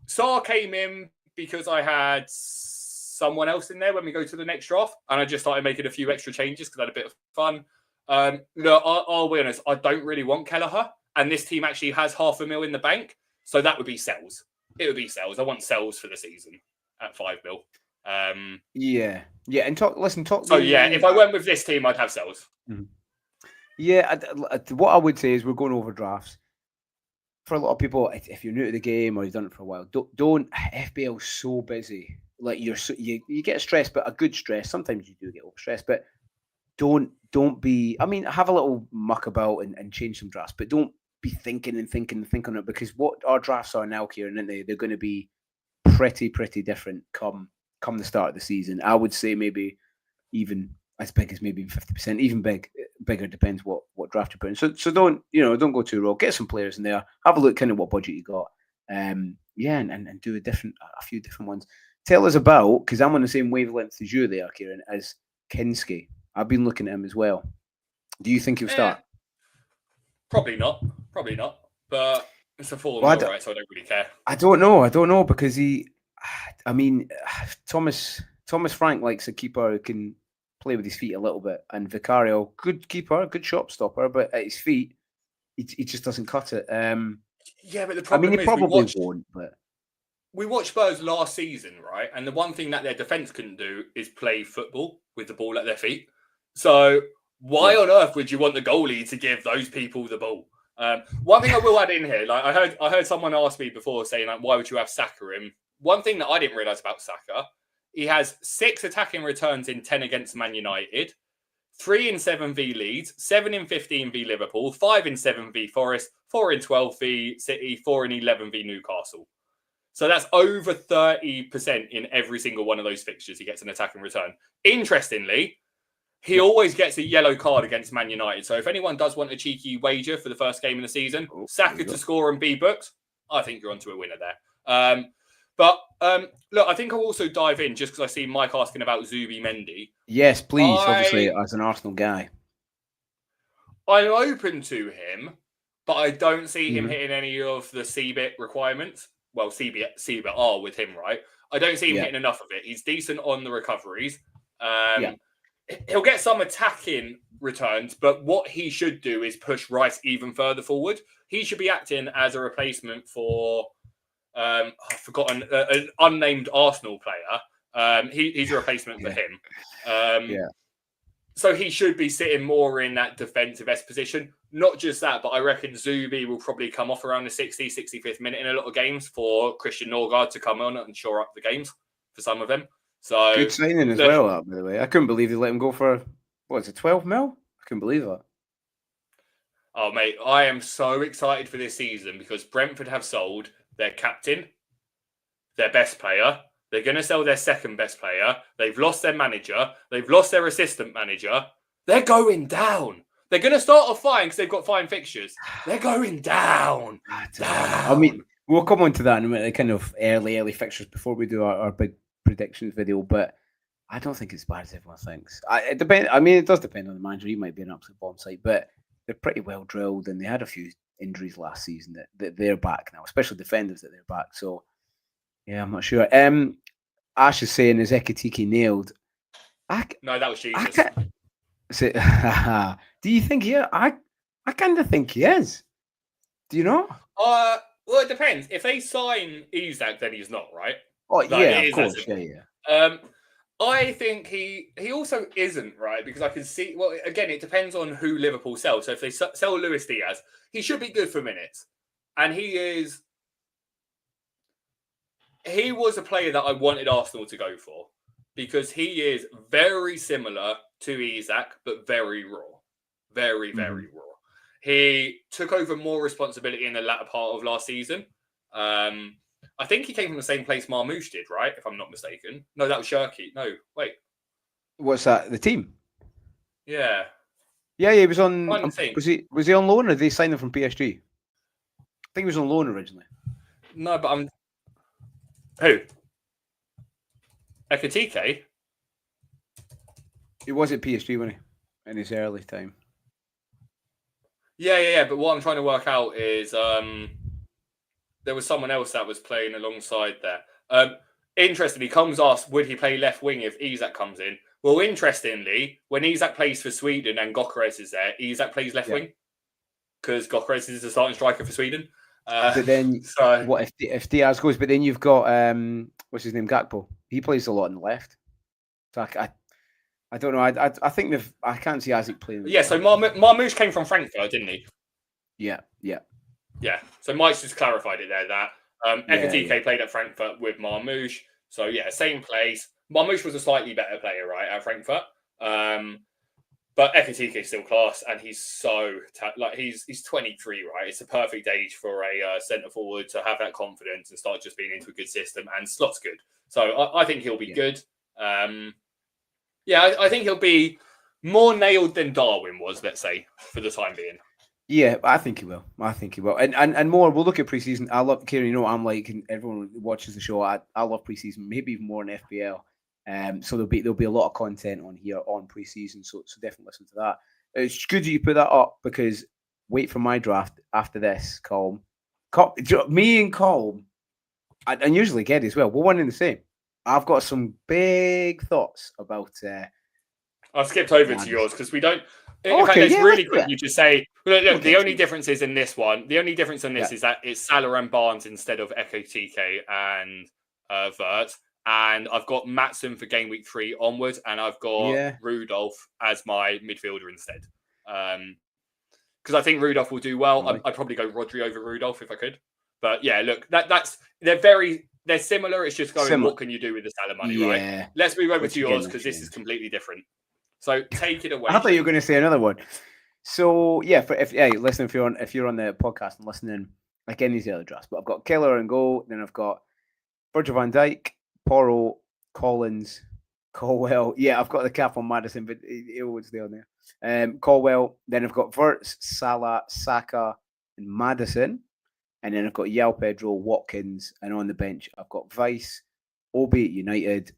[SPEAKER 1] Sar came in because I had someone else in there when we go to the next draft. And I just started making a few extra changes because I had a bit of fun. Look, I'll be honest. I don't really want Kelleher. And this team actually has $500,000 in the bank. So that would be Sells. It would be Sells. I want Sells for the season at $5 million.
[SPEAKER 2] Yeah. And talk.
[SPEAKER 1] So if I went with this team, I'd have Sells.
[SPEAKER 2] Mm-hmm. Yeah, what I would say is we're going over drafts. For a lot of people, if you're new to the game or you've done it for a while, don't FPL's so busy. Like you get stressed, but a good stress. Sometimes you do get overstressed, but don't don't be. I mean, have a little muck about and change some drafts, but don't be thinking on it, because what our drafts are now, Kieran, aren't they? They're going to be pretty different come the start of the season. I would say maybe even as big as maybe 50%, even bigger, depends what draft you put in. So don't go too raw. Get some players in there. Have a look kind of what budget you got. And do a few different ones. Tell us about, because I'm on the same wavelength as you there, Kieran, as Kinski. I've been looking at him as well. Do you think he'll start?
[SPEAKER 1] Probably not. But it's a full
[SPEAKER 2] Well,
[SPEAKER 1] right? So I don't really care.
[SPEAKER 2] I don't know because Thomas Frank likes a keeper who can play with his feet a little bit, and Vicario, good keeper, good shot stopper, but at his feet, he just doesn't cut it.
[SPEAKER 1] Yeah, but the problem is,
[SPEAKER 2] he probably won't. But
[SPEAKER 1] we watched Spurs last season, right? And the one thing that their defense couldn't do is play football with the ball at their feet. So why on earth would you want the goalie to give those people the ball? One thing I will add in here, like I heard someone ask me before saying, like, why would you have Saka in? One thing that I didn't realise about Saka, he has 6 attacking returns in 10 against Man United, 3 in 7 v Leeds, 7 in 15 v Liverpool, 5 in 7 v Forest, 4 in 12 v City, 4 in 11 v Newcastle. So that's over 30% in every single one of those fixtures. He gets an attacking return. Interestingly, he always gets a yellow card against Man United. So if anyone does want a cheeky wager for the first game of the season, Saka to score and be booked, I think you're onto a winner there. But look, I think I'll also dive in just because I see Mike asking about Zubimendi.
[SPEAKER 2] Yes, please. Obviously, as an Arsenal guy,
[SPEAKER 1] I'm open to him, but I don't see him hitting any of the CBIT requirements. Well, CBIT are with him, right? I don't see him hitting enough of it. He's decent on the recoveries. He'll get some attacking returns, but what he should do is push Rice even further forward. He should be acting as a replacement for I've forgotten an unnamed Arsenal player. He's a replacement for him. So he should be sitting more in that defensive S position. Not just that, but I reckon Zubi will probably come off around the 65th minute in a lot of games for Christian Norgard to come on and shore up the games for some of them. So
[SPEAKER 2] good signing as well, by the way. I couldn't believe they let him go for, 12 mil? I couldn't believe that.
[SPEAKER 1] Oh, mate, I am so excited for this season because Brentford have sold their captain, their best player. They're going to sell their second best player. They've lost their manager. They've lost their assistant manager. They're going down. They're going to start off fine because they've got fine fixtures. They're going down.
[SPEAKER 2] I mean, we'll come on to that in a minute, kind of early fixtures before we do our big predictions video, but I don't think it's as bad as everyone thinks. It depends. I mean, it does depend on the manager. He might be an absolute bomb site, but they're pretty well drilled, and they had a few injuries last season that they're back now, especially defenders that they're back. So, yeah, I'm not sure. Ash is saying, is Ekitike nailed?
[SPEAKER 1] No, that was Jesus.
[SPEAKER 2] Do you think he is? I kind of think he is. Do you know?
[SPEAKER 1] Well, it depends. If they sign Isak, then he's not, right?
[SPEAKER 2] Oh, yeah, of course. Yeah.
[SPEAKER 1] I think he also isn't, right? Because I can see, well, again, it depends on who Liverpool sell. So if they sell Luis Diaz, he should be good for minutes. And he was a player that I wanted Arsenal to go for because he is very similar to Isak, but very raw. Very, very raw. He took over more responsibility in the latter part of last season. I think he came from the same place Marmoush did, right? If I'm not mistaken. No, that was Shirky. No, wait.
[SPEAKER 2] What's that? The team?
[SPEAKER 1] Yeah.
[SPEAKER 2] Yeah, he was on. Was he on loan or did they sign him from PSG? I think he was on loan originally.
[SPEAKER 1] No, but I'm. Who? Ekitike?
[SPEAKER 2] He was at PSG, wasn't he? In his early time.
[SPEAKER 1] Yeah. But what I'm trying to work out is there was someone else that was playing alongside there. Interestingly, Combs asked, would he play left wing if Isak comes in? Well, interestingly, when Isak plays for Sweden and Gokares is there, Isak plays left wing because Gokares is the starting striker for Sweden.
[SPEAKER 2] But then, what if Diaz goes? But then you've got what's his name, Gakpo. He plays a lot on the left. So I don't know. I think I can't see Isaac playing.
[SPEAKER 1] Yeah. So Marmoush came from Frankfurt, didn't he?
[SPEAKER 2] Yeah.
[SPEAKER 1] Yeah. So Mike's just clarified it there. That Ekitike played at Frankfurt with Marmoush. So yeah, same place. Marmoush was a slightly better player, right, at Frankfurt. But Ekatike is still class, and he's so he's 23, right? It's a perfect age for a centre forward to have that confidence and start just being into a good system. And Slot's good, so I think he'll be good. I think he'll be more nailed than Darwin was, let's say, for the time being.
[SPEAKER 2] Yeah, I think he will. And more. We'll look at preseason. I love Kieran. You know what I'm like, and everyone who watches the show. I love preseason, maybe even more than FPL. So there'll be a lot of content on here on preseason. So definitely listen to that. It's good that you put that up because wait for my draft after this. Colm, me and Colm, and usually Geddy as well. We're one in the same. I've got some big thoughts about.
[SPEAKER 1] I've skipped over to yours because we don't. In fact, it's really quick. You just say, look, the only difference is in this one. The only difference in this is that it's Salah and Barnes instead of Ekatike and Vert. And I've got Maatsen for game week 3 onwards, and I've got Rudolph as my midfielder instead. Because I think Rudolph will do well. Right. I'd probably go Rodri over Rudolph if I could. But yeah, look, they're similar. It's just going, what can you do with the Salah money, right? Let's move over to yours because this is completely different. So take it away.
[SPEAKER 2] I thought you were going to say another one. So listen, if you're on the podcast and listening, again, these are the other drafts. But I've got Keller and goal. Then I've got Virgil van Dijk, Porro, Collins, Colwell. Yeah, I've got the cap on Madison, but it always there on there. Colwell. Then I've got Wirtz, Salah, Saka, and Madison. And then I've got Yao Pedro, Watkins, and on the bench I've got Vice, Obi at United,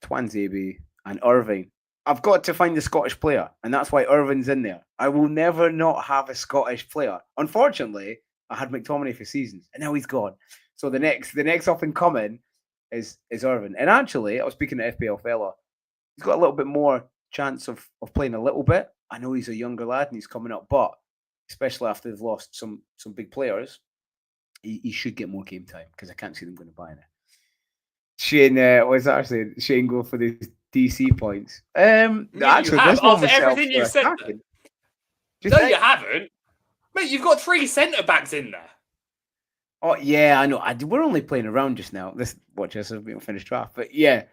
[SPEAKER 2] Twanzebe, and Irving. I've got to find the Scottish player, and that's why Irving's in there. I will never not have a Scottish player. Unfortunately, I had McTominay for seasons, and now he's gone. So the next up and coming is Irving. And actually, I was speaking to FPL fella. He's got a little bit more chance of playing a little bit. I know he's a younger lad and he's coming up, but especially after they've lost some big players, he should get more game time because I can't see them going to buy it. Shane, what's that saying? Shane go for the DC points.
[SPEAKER 1] Actually, after everything you've said. No, you haven't. Mate, you've got 3 centre backs in there.
[SPEAKER 2] Oh yeah, I know. We're only playing around just now. Watch this. We don't finish draft, but yeah,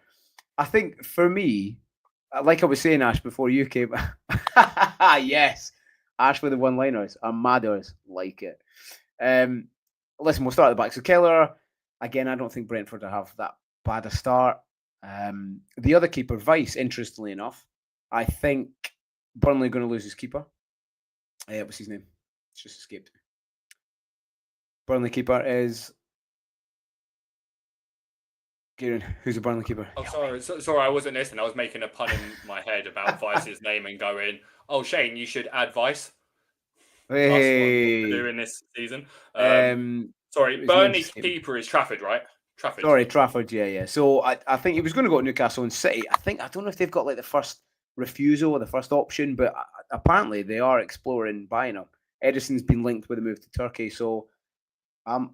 [SPEAKER 2] I think for me, like I was saying, Ash, before you came, yes, Ash with the one-liners are madders like it. Listen, we'll start at the back. So Keller, again, I don't think Brentford will have that bad a start. The other keeper, Vice, interestingly enough, I think Burnley are going to lose his keeper. What's his name? It's just escaped me. Burnley keeper is Kieran. Who's the Burnley keeper?
[SPEAKER 1] Oh, sorry, I wasn't listening. I was making a pun in my head about Vice's name and going, "Oh, Shane, you should add Vice."
[SPEAKER 2] Hey,
[SPEAKER 1] doing this season. Sorry, Burnley's keeper is Trafford, right? Trafford.
[SPEAKER 2] Sorry, Trafford. Yeah. So I think he was going to go to Newcastle and City. I don't know if they've got like the first refusal or the first option, but apparently they are exploring buying him. Edison's been linked with a move to Turkey, so I'm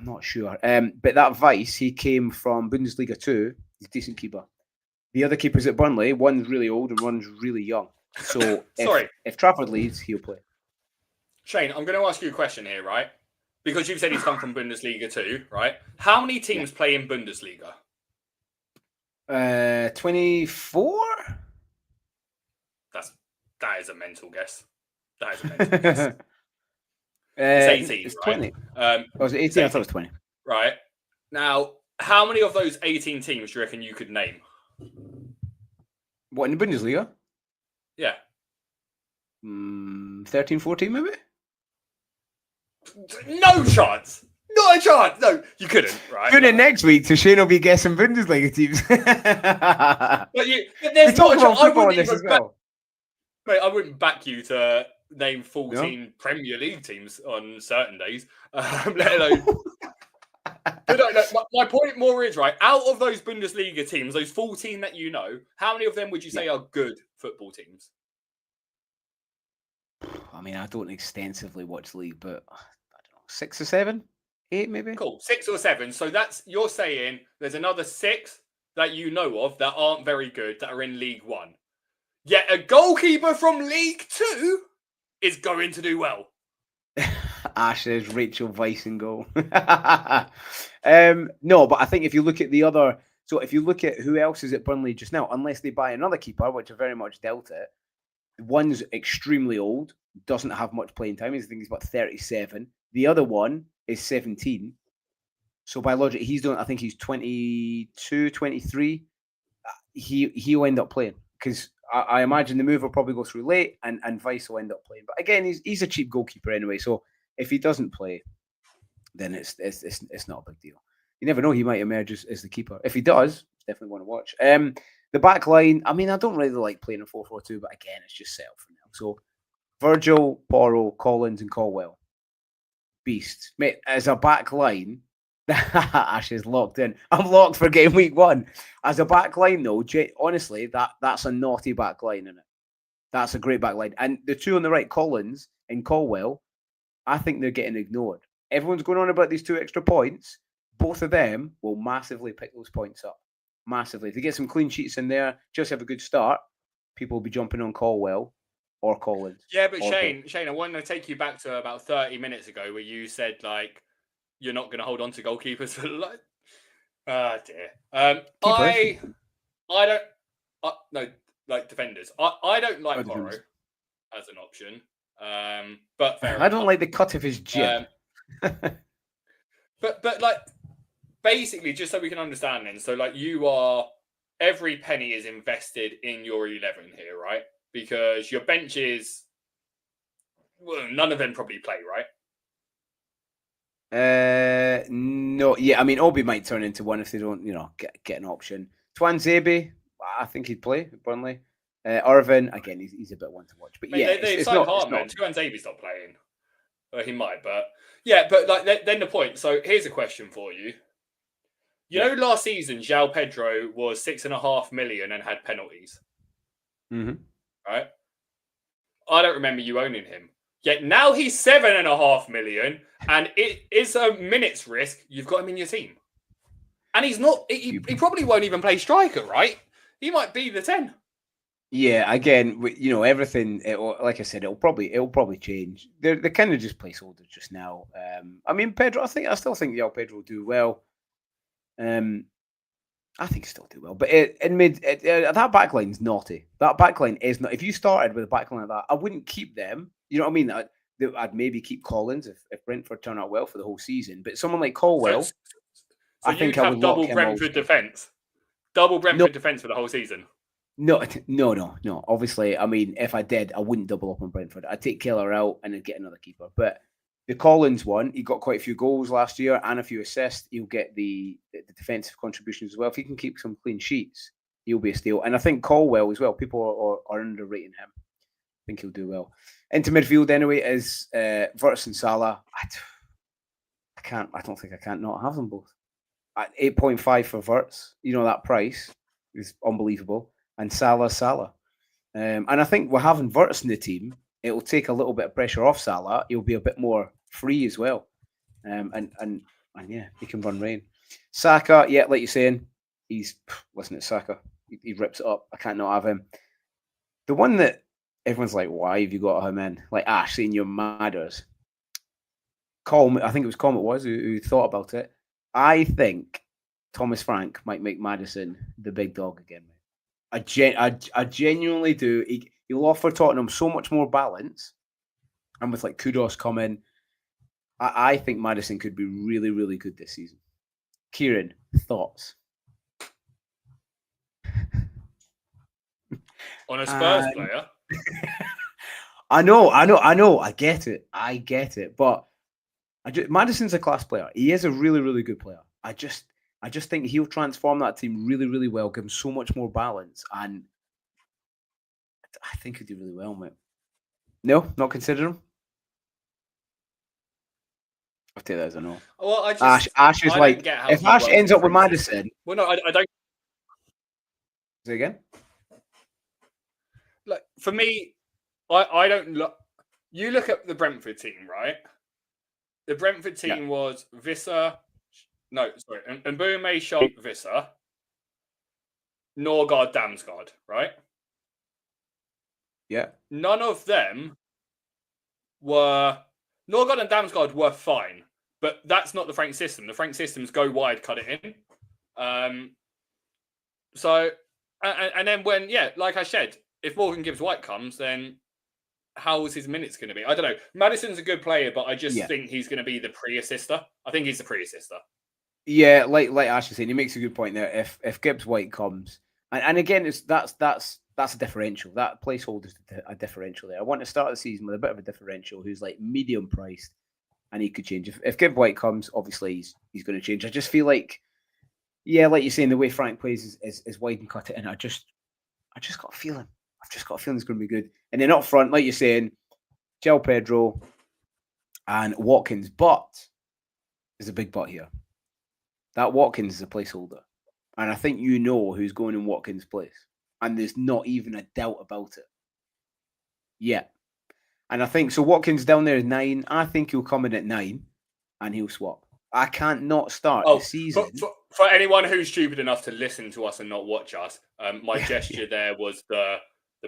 [SPEAKER 2] not sure. But that Vice, he came from Bundesliga 2. He's a decent keeper. The other keepers at Burnley, one's really old and one's really young. So if Trafford leaves, he'll play.
[SPEAKER 1] Shane, I'm going to ask you a question here, right? Because you've said he's come from Bundesliga 2, right? How many teams play in Bundesliga?
[SPEAKER 2] 24?
[SPEAKER 1] That is a mental guess. It's 18,
[SPEAKER 2] it's
[SPEAKER 1] right?
[SPEAKER 2] 20. Was it 18? I thought it was 20.
[SPEAKER 1] Right. Now, how many of those 18 teams do you reckon you could name?
[SPEAKER 2] What, in the Bundesliga?
[SPEAKER 1] Yeah.
[SPEAKER 2] 13, 14 maybe?
[SPEAKER 1] No chance. Not a chance. No, you couldn't, right?
[SPEAKER 2] Tune in next week to Shane will be guessing Bundesliga teams.
[SPEAKER 1] but there's not a chance. I wouldn't even Mate, I wouldn't back you to name 14 Premier League teams on certain days, let alone. But no, my point more is, right, out of those Bundesliga teams, those 14 that you know, how many of them would you say are good football teams?
[SPEAKER 2] I mean, I don't extensively watch the league, but I don't know, 6 or 7, 8 maybe.
[SPEAKER 1] Cool, 6 or 7. So you're saying there's another 6 that you know of that aren't very good that are in League 1. Yet a goalkeeper from League 2 is going to do well.
[SPEAKER 2] Ash's Rachel Weiss in goal. No, but I think if you look at if you look at who else is at Burnley just now, unless they buy another keeper, which I very much doubt it, One's extremely old, doesn't have much playing time. I think he's about 37. The other one is 17. So by logic, I think he's 22, 23. He'll end up playing because I imagine the move will probably go through late and Vice will end up playing. But again, he's a cheap goalkeeper anyway. So if he doesn't play, then it's not a big deal. You never know, he might emerge as the keeper. If he does, definitely want to watch. The back line, I mean, I don't really like playing a 4-4-2, but again, it's just set up for now. So Virgil, Porro, Collins, and Colwell. Beast. Mate, as a back line, Ash is locked in. I'm locked for game week 1. As a back line, though, honestly, that's a naughty back line, isn't it? That's a great back line. And the two on the right, Collins and Colwell, I think they're getting ignored. Everyone's going on about these 2 extra points. Both of them will massively pick those points up. Massively. If they get some clean sheets in there, just have a good start, people will be jumping on Colwell or Collins.
[SPEAKER 1] Yeah, but Shane, I want to take you back to about 30 minutes ago where you said, like, you're not going to hold on to goalkeepers for like... dear. I don't... no, like defenders. I don't like Porro as an option. But fair
[SPEAKER 2] I don't like the cut of his jib.
[SPEAKER 1] But like... Basically, just so we can understand then, so like every penny is invested in your 11 here, right? Because your bench is, well, none of them probably play, right?
[SPEAKER 2] No, yeah, I mean, Obi might turn into one if they don't, get an option. Twanzebe, I think he'd play at Burnley. Irvin, again, he's a bit one to watch, but yeah,
[SPEAKER 1] they've signed Hartman. Twanzebe's not playing. Well, he might, but yeah, but like then the point. So here's a question for you. You know, last season, João Pedro was 6.5 million and had penalties.
[SPEAKER 2] Mm-hmm.
[SPEAKER 1] Right? I don't remember you owning him. Yet now he's 7.5 million and it is a minutes risk. You've got him in your team. And he's not, he probably won't even play striker, right? He might be the 10.
[SPEAKER 2] Yeah, again, everything, like I said, it'll probably change. They're kind of just placeholders just now. I mean, Pedro, I still think João Pedro will do well. I think he'll still do well, but that backline's naughty. That backline is not. If you started with a backline like that, I wouldn't keep them. You know what I mean? I'd maybe keep Collins if Brentford turn out well for the whole season. But someone like Colwell,
[SPEAKER 1] so
[SPEAKER 2] I think I would
[SPEAKER 1] double Brentford defense, double Brentford defense for the whole season.
[SPEAKER 2] No. Obviously, I mean, if I did, I wouldn't double up on Brentford. I'd take Keller out and then get another keeper. But the Collins one, he got quite a few goals last year and a few assists. He'll get the defensive contributions as well. If he can keep some clean sheets, he'll be a steal. And I think Colwell as well. People are underrating him. I think he'll do well. Into midfield anyway is Wirtz and Salah. I don't think I can't not have them both. At 8.5 for Wirtz, that price is unbelievable. And Salah. And I think we're having Wirtz in the team. It'll take a little bit of pressure off Salah. He'll be a bit more free as well. And yeah, he can run rain. Saka, yeah, like you're saying, listen to Saka. He rips it up. I can't not have him. The one that everyone's like, why have you got him in? Like Ash saying you're madders. I think it was Comet who thought about it. I think Thomas Frank might make Maddison the big dog again, mate. I genuinely do. He'll offer Tottenham so much more balance, and with like Kudos coming, I think Maddison could be really, really good this season. Kieran, thoughts?
[SPEAKER 1] On a Spurs player?
[SPEAKER 2] I know. I get it. But Maddison's a class player. He is a really, really good player. I just think he'll transform that team really, really well, give him so much more balance, and I think he'll do really well, mate. No, not consider him. I'll take that as a no.
[SPEAKER 1] Well,
[SPEAKER 2] Ash is like, if Ash ends up with Maddison.
[SPEAKER 1] Well, no, I don't.
[SPEAKER 2] Say again.
[SPEAKER 1] Like for me, I don't look. You look at the Brentford team, right? The Brentford team was Visser. No, sorry. And Mbeumo, Sharp, Visser. Norgard, Damsgaard, right?
[SPEAKER 2] Yeah.
[SPEAKER 1] None of them were... Norgard and Damsgaard were fine, but that's not the Frank system. The Frank systems go wide, cut it in. So, and then when, like I said, if Morgan Gibbs-White comes, then how is his minutes going to be? I don't know. Madison's a good player, but I just think he's going to be the pre-assister. I think he's the pre-assister.
[SPEAKER 2] Yeah, like Ash is saying, he makes a good point there. If Gibbs-White comes, and again, that's a differential. That placeholder is a differential there. I want to start the season with a bit of a differential who's like medium priced, and he could change. If Gibbs-White comes, obviously he's going to change. I just feel like, yeah, like you're saying, the way Frank plays is wide and cut it in. I just got a feeling. I've just got a feeling it's going to be good. And then up front, like you're saying, João Pedro and Watkins. But there's a big but here. That Watkins is a placeholder. And I think you know who's going in Watkins' place. And there's not even a doubt about it. Yeah. And I think, so Watkins down there is 9. I think he'll come in at 9 and he'll swap. I can't not start the season.
[SPEAKER 1] For anyone who's stupid enough to listen to us and not watch us, my gesture there was the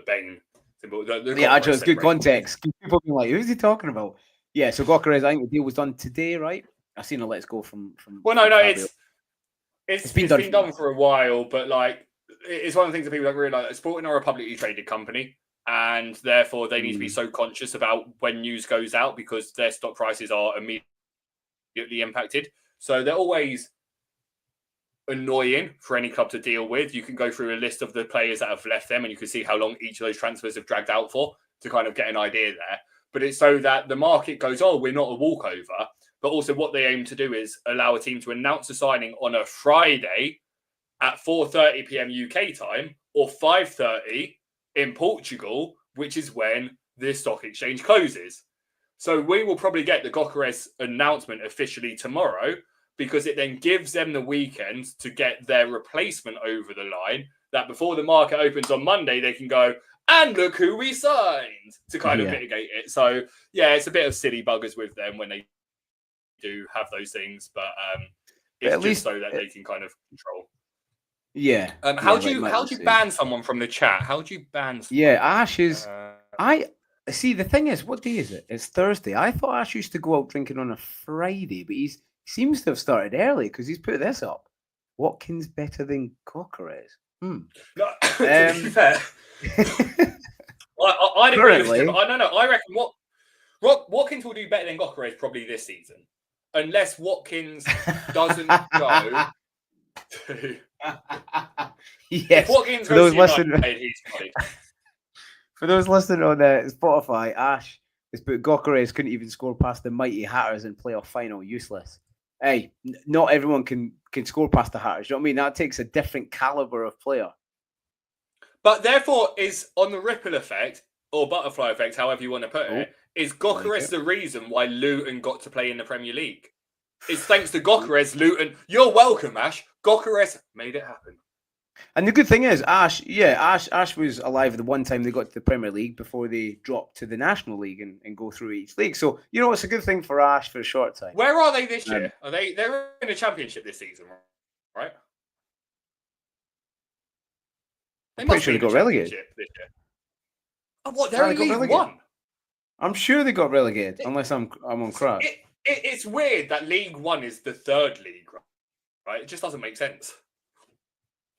[SPEAKER 1] Bane symbol.
[SPEAKER 2] It's good context. People being like, who's he talking about? Yeah, so Gokerez, I think the deal was done today, right? I've seen a let's go from
[SPEAKER 1] Well, no, it's been done for a while, but like it's one of the things that people don't realise. Sporting are a publicly traded company, and therefore they need to be so conscious about when news goes out because their stock prices are immediately impacted. So they're always annoying for any club to deal with. You can go through a list of the players that have left them and you can see how long each of those transfers have dragged out for to kind of get an idea there. But it's so that the market goes, oh, we're not a walkover. But also what they aim to do is allow a team to announce a signing on a Friday at 4:30 p.m. UK time or 5:30 in Portugal, which is when the stock exchange closes. So we will probably get the Gokerez announcement officially tomorrow because it then gives them the weekend to get their replacement over the line, that before the market opens on Monday, they can go, and look who we signed, to kind of mitigate it. So, yeah, it's a bit of silly buggers with them when they do have those things, but it's just least, so that they can kind of control.
[SPEAKER 2] Yeah.
[SPEAKER 1] How do you ban someone from the chat? How do you ban someone?
[SPEAKER 2] Yeah, Ash is... See, the thing is, what day is it? It's Thursday. I thought Ash used to go out drinking on a Friday, but he seems to have started early because he's put this up. Watkins better than Gokerez.
[SPEAKER 1] No, to be fair, I'd agree with you. I reckon Watkins will do better than Gokerez probably this season, unless Watkins doesn't go to.
[SPEAKER 2] Yes.
[SPEAKER 1] If Watkins goes to United, he's played.
[SPEAKER 2] For those listening on Spotify, Ash has put Gokerez couldn't even score past the mighty Hatters in playoff final. Useless. Hey, not everyone can score past the Hatters. You know what I mean? That takes a different caliber of player.
[SPEAKER 1] But therefore, is on the ripple effect or butterfly effect, however you want to put it, is Gokerez the reason why Luton got to play in the Premier League? It's thanks to Gokerez, Luton. You're welcome, Ash. Gokerez made it happen.
[SPEAKER 2] And the good thing is, Ash was alive the one time they got to the Premier League before they dropped to the National League and go through each league. So, you know, it's a good thing for Ash for a short time.
[SPEAKER 1] Where are they this year? They're in the Championship this season, right?
[SPEAKER 2] I'm pretty sure they got relegated
[SPEAKER 1] this year. Oh, what? They're in League One?
[SPEAKER 2] I'm sure they got relegated, unless I'm on crap.
[SPEAKER 1] It's weird that League One is the third league, right? It just doesn't make sense.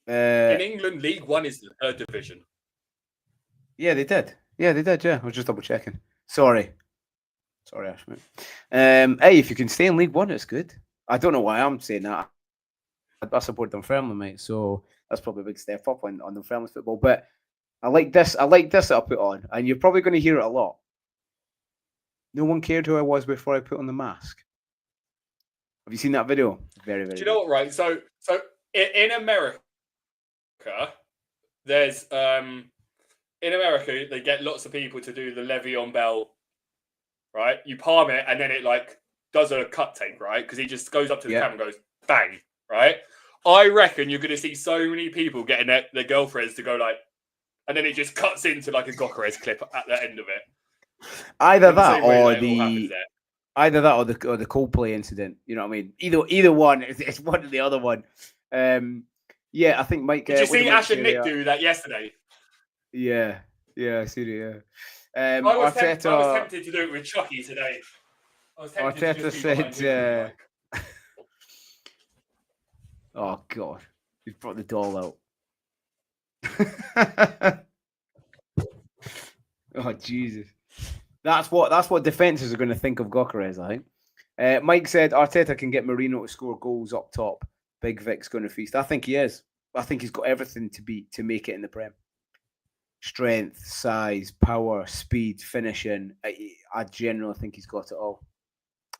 [SPEAKER 1] In England, League One is the third division.
[SPEAKER 2] Yeah, they did. Yeah, I was just double checking. Sorry, Ash, mate. Hey, if you can stay in League One, it's good. I don't know why I'm saying that. I support Dunfermline, mate. So that's probably a big step up on Dunfermline's football. But I like this that I put on, and you're probably going to hear it a lot. No one cared who I was before I put on the mask. Have you seen that video? Very, very.
[SPEAKER 1] Do you know what? Right. So in America. There's in America they get lots of people to do the Le'Veon Bell, right? You palm it and then it like does a cut take, right? Because he just goes up to the camera and goes bang, right? I reckon you're going to see so many people getting their girlfriends to go like, and then it just cuts into like a Gokerez clip at the end of it.
[SPEAKER 2] Either that or the Coldplay incident. You know what I mean? Either one. It's one or the other one. Yeah, I think Mike.
[SPEAKER 1] Did you see Ash and Nick do that yesterday?
[SPEAKER 2] Yeah, I see it. Yeah.
[SPEAKER 1] I was tempted to do it with Chucky today.
[SPEAKER 2] Arteta said, "Oh God, he's brought the doll out." Oh Jesus, that's what defenses are going to think of Gyökeres, I think. Mike said Arteta can get Mourinho to score goals up top. Big Vic's going to feast. I think he is. I think he's got everything to make it in the Prem. Strength, size, power, speed, finishing. I generally think he's got it all.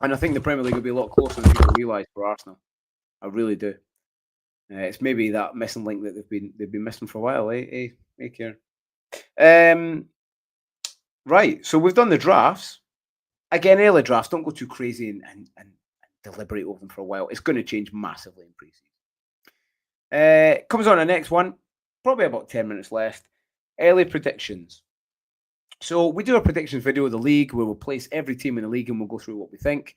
[SPEAKER 2] And I think the Premier League will be a lot closer than people realise for Arsenal. I really do. It's maybe that missing link that they've been missing for a while, Kieran? Right, so we've done the drafts. Again, early drafts, don't go too crazy and deliberate over them for a while. It's going to change massively in pre-season. Comes on the next one, probably about 10 minutes left. Early predictions. So we do a predictions video of the league where we'll place every team in the league and we'll go through what we think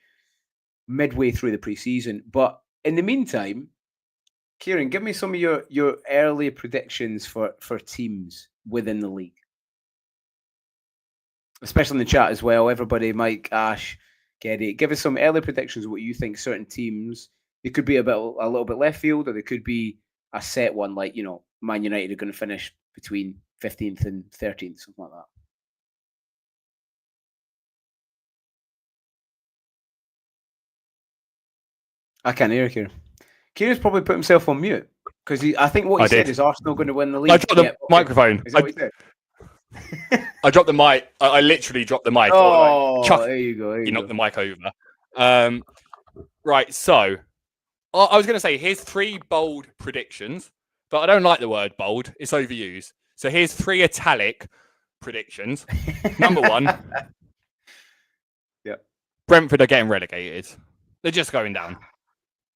[SPEAKER 2] midway through the pre-season. But in the meantime, Kieran, give me some of your early predictions for teams within the league. Especially in the chat as well. Everybody, Mike, Ash, Geddy, give us some early predictions of what you think certain teams, they could be a little bit left field, or they could be a set one, like, Man United are going to finish between 15th and 13th, something like that. I can't hear Kieran. Kieran's probably put himself on mute because I think what he said is Arsenal going to win the league.
[SPEAKER 3] I dropped the microphone.
[SPEAKER 2] Is that what he said?
[SPEAKER 3] I dropped the mic. I literally dropped the mic.
[SPEAKER 2] Oh, there you go.
[SPEAKER 3] You knocked the mic over. Right, so I was going to say, here's 3 bold predictions, but I don't like the word bold. It's overused. So here's 3 italic predictions. Number 1.
[SPEAKER 2] Yeah.
[SPEAKER 3] Brentford are getting relegated. They're just going down.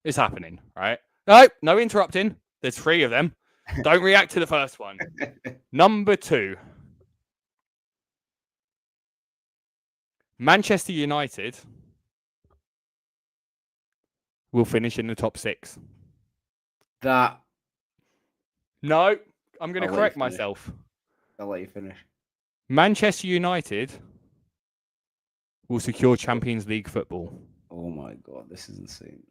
[SPEAKER 3] It's happening, right? No interrupting. There's 3 of them. Don't react to the first one. Number 2. Manchester United will finish in the top 6. No, I'm going to correct myself.
[SPEAKER 2] I'll let you finish.
[SPEAKER 3] Manchester United will secure Champions League football.
[SPEAKER 2] Oh my God, this is insane.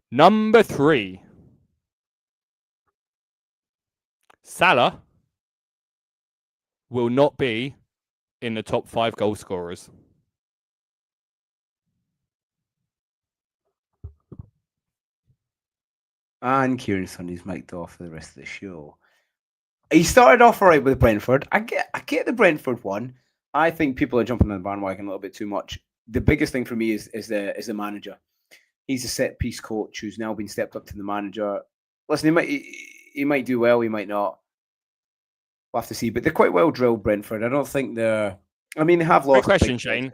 [SPEAKER 3] Number 3. Salah will not be in the top 5 goal scorers.
[SPEAKER 2] And Kieran Sonny's mic'd off for the rest of the show. He started off all right with Brentford. I get the Brentford one. I think people are jumping on the bandwagon a little bit too much. The biggest thing for me is the manager. He's a set piece coach who's now been stepped up to the manager. Listen, he might do well, he might not. We'll have to see. But they're quite well drilled, Brentford. I don't think they're. I mean, they have lost.
[SPEAKER 3] Quick question, Shane.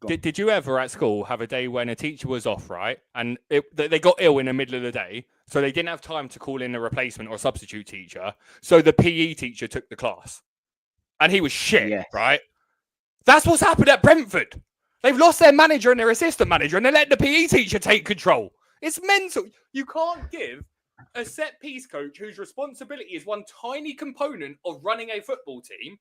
[SPEAKER 3] Did you ever at school have a day when a teacher was off, right? And they got ill in the middle of the day, so they didn't have time to call in a replacement or a substitute teacher. So the PE teacher took the class. And he was shit, right? That's what's happened at Brentford. They've lost their manager and their assistant manager, and they let the PE teacher take control. It's mental. You can't give a set-piece coach whose responsibility is one tiny component of running a football team,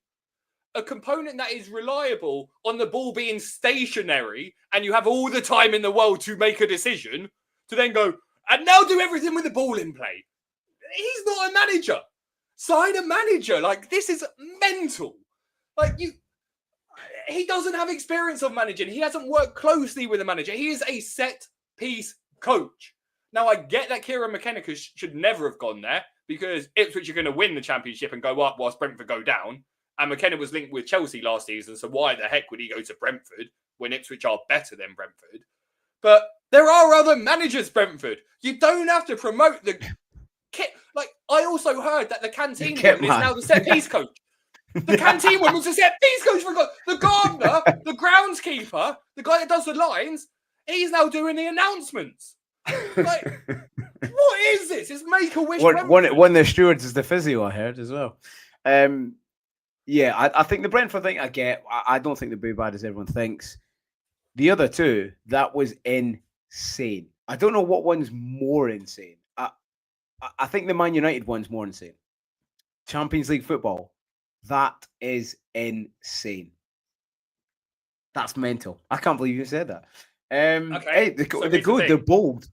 [SPEAKER 3] a component that is reliable on the ball being stationary, and you have all the time in the world to make a decision, to then go, and now do everything with the ball in play. He's not a manager. Sign a manager. Like, this is mental. Like, he doesn't have experience of managing. He hasn't worked closely with a manager. He is a set-piece coach. Now, I get that Kieran McKenna should never have gone there because Ipswich are going to win the championship and go up whilst Brentford go down. And McKenna was linked with Chelsea last season, so why the heck would he go to Brentford when Ipswich are better than Brentford? But there are other managers, Brentford. You don't have to promote the kit. Like, I also heard that the canteen woman is now the set-piece coach. The canteen woman's a set-piece coach. The gardener, the groundskeeper, the guy that does the lines, he's now doing the announcements. Like, what is this? It's Make-A-Wish.
[SPEAKER 2] One of the stewards is the physio, I heard, as well. Yeah, I think the Brentford thing I get. I don't think they're very bad as everyone thinks. The other two, that was insane. I don't know what one's more insane. I think the Man United one's more insane. Champions League football, that is insane. That's mental. I can't believe you said that.
[SPEAKER 3] Okay.
[SPEAKER 2] Hey, they're good. They're bold.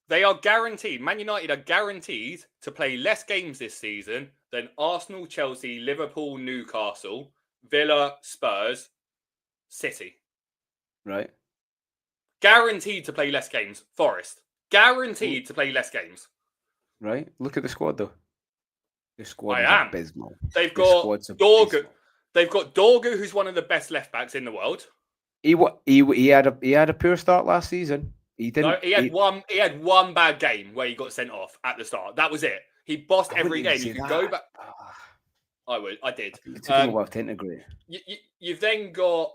[SPEAKER 3] They are guaranteed. Man United are guaranteed to play less games this season
[SPEAKER 1] then Arsenal, Chelsea, Liverpool, Newcastle, Villa, Spurs, City.
[SPEAKER 2] Right.
[SPEAKER 1] Guaranteed to play less games. Forest. Guaranteed to play less games.
[SPEAKER 2] Right. Look at the squad, though. The squad is abysmal.
[SPEAKER 1] They've got Dorgu. They've got Dorgu, who's one of the best left backs in the world.
[SPEAKER 2] He had a poor start last season. He didn't.
[SPEAKER 1] No, he had one bad game where he got sent off at the start. That was it. He bossed every game. You could go back. I did.
[SPEAKER 2] It took him a while to integrate.
[SPEAKER 1] You've then got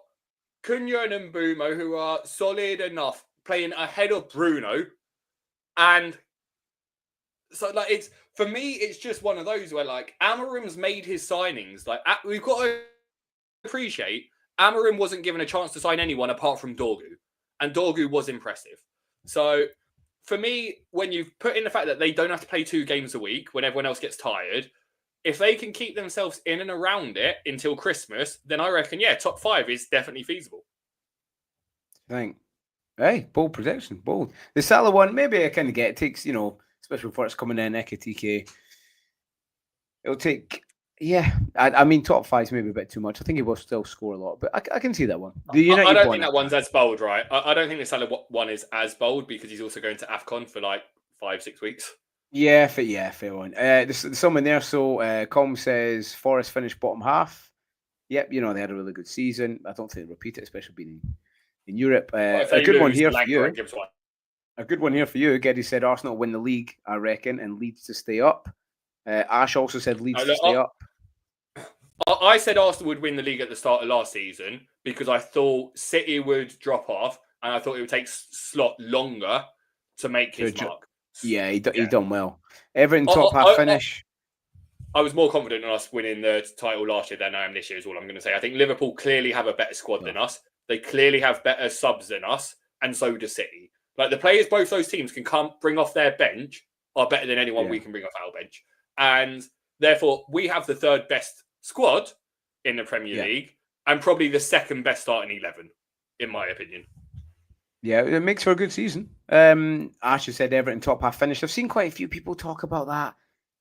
[SPEAKER 1] Cunha and Mbumo, who are solid enough, playing ahead of Bruno, and so like it's for me, it's just one of those where like Amarim's made his signings. Like we've got to appreciate Amarim wasn't given a chance to sign anyone apart from Dorgu, and Dorgu was impressive. So for me, when you put in the fact that they don't have to play 2 games a week when everyone else gets tired, if they can keep themselves in and around it until Christmas, then I reckon, yeah, top 5 is definitely feasible.
[SPEAKER 2] Hey, bold prediction, bold. The Salah one, maybe I kind of get it. Takes, especially before it's coming in, Ekitike. It'll take, I mean, top 5's maybe a bit too much. I think he will still score a lot, but I can see that one.
[SPEAKER 1] I don't think that one's as bold, right? I don't think the Salah one is as bold because he's also going to AFCON for like 5-6 weeks.
[SPEAKER 2] Yeah, fair one. There's someone there. So, Com says Forest finished bottom half. Yep, they had a really good season. I don't think they'll repeat it, especially being in Europe. A good one here for you. A good one here for you. Geddy said Arsenal win the league, I reckon, and Leeds to stay up. Ash also said Leeds to stay up.
[SPEAKER 1] I said Arsenal would win the league at the start of last season because I thought City would drop off, and I thought it would take Slot longer to make his mark.
[SPEAKER 2] Yeah, he done well. Everton top half finish.
[SPEAKER 1] I was more confident in us winning the title last year than I am this year, is all I'm going to say. I think Liverpool clearly have a better squad than us. They clearly have better subs than us, and so does City. Like the players both those teams can bring off their bench are better than anyone we can bring off our bench. And therefore, we have the 3rd best squad in the Premier League and probably the 2nd best starting 11, in my opinion.
[SPEAKER 2] Yeah, it makes for a good season. Ash has said Everton top half finish. I've seen quite a few people talk about that.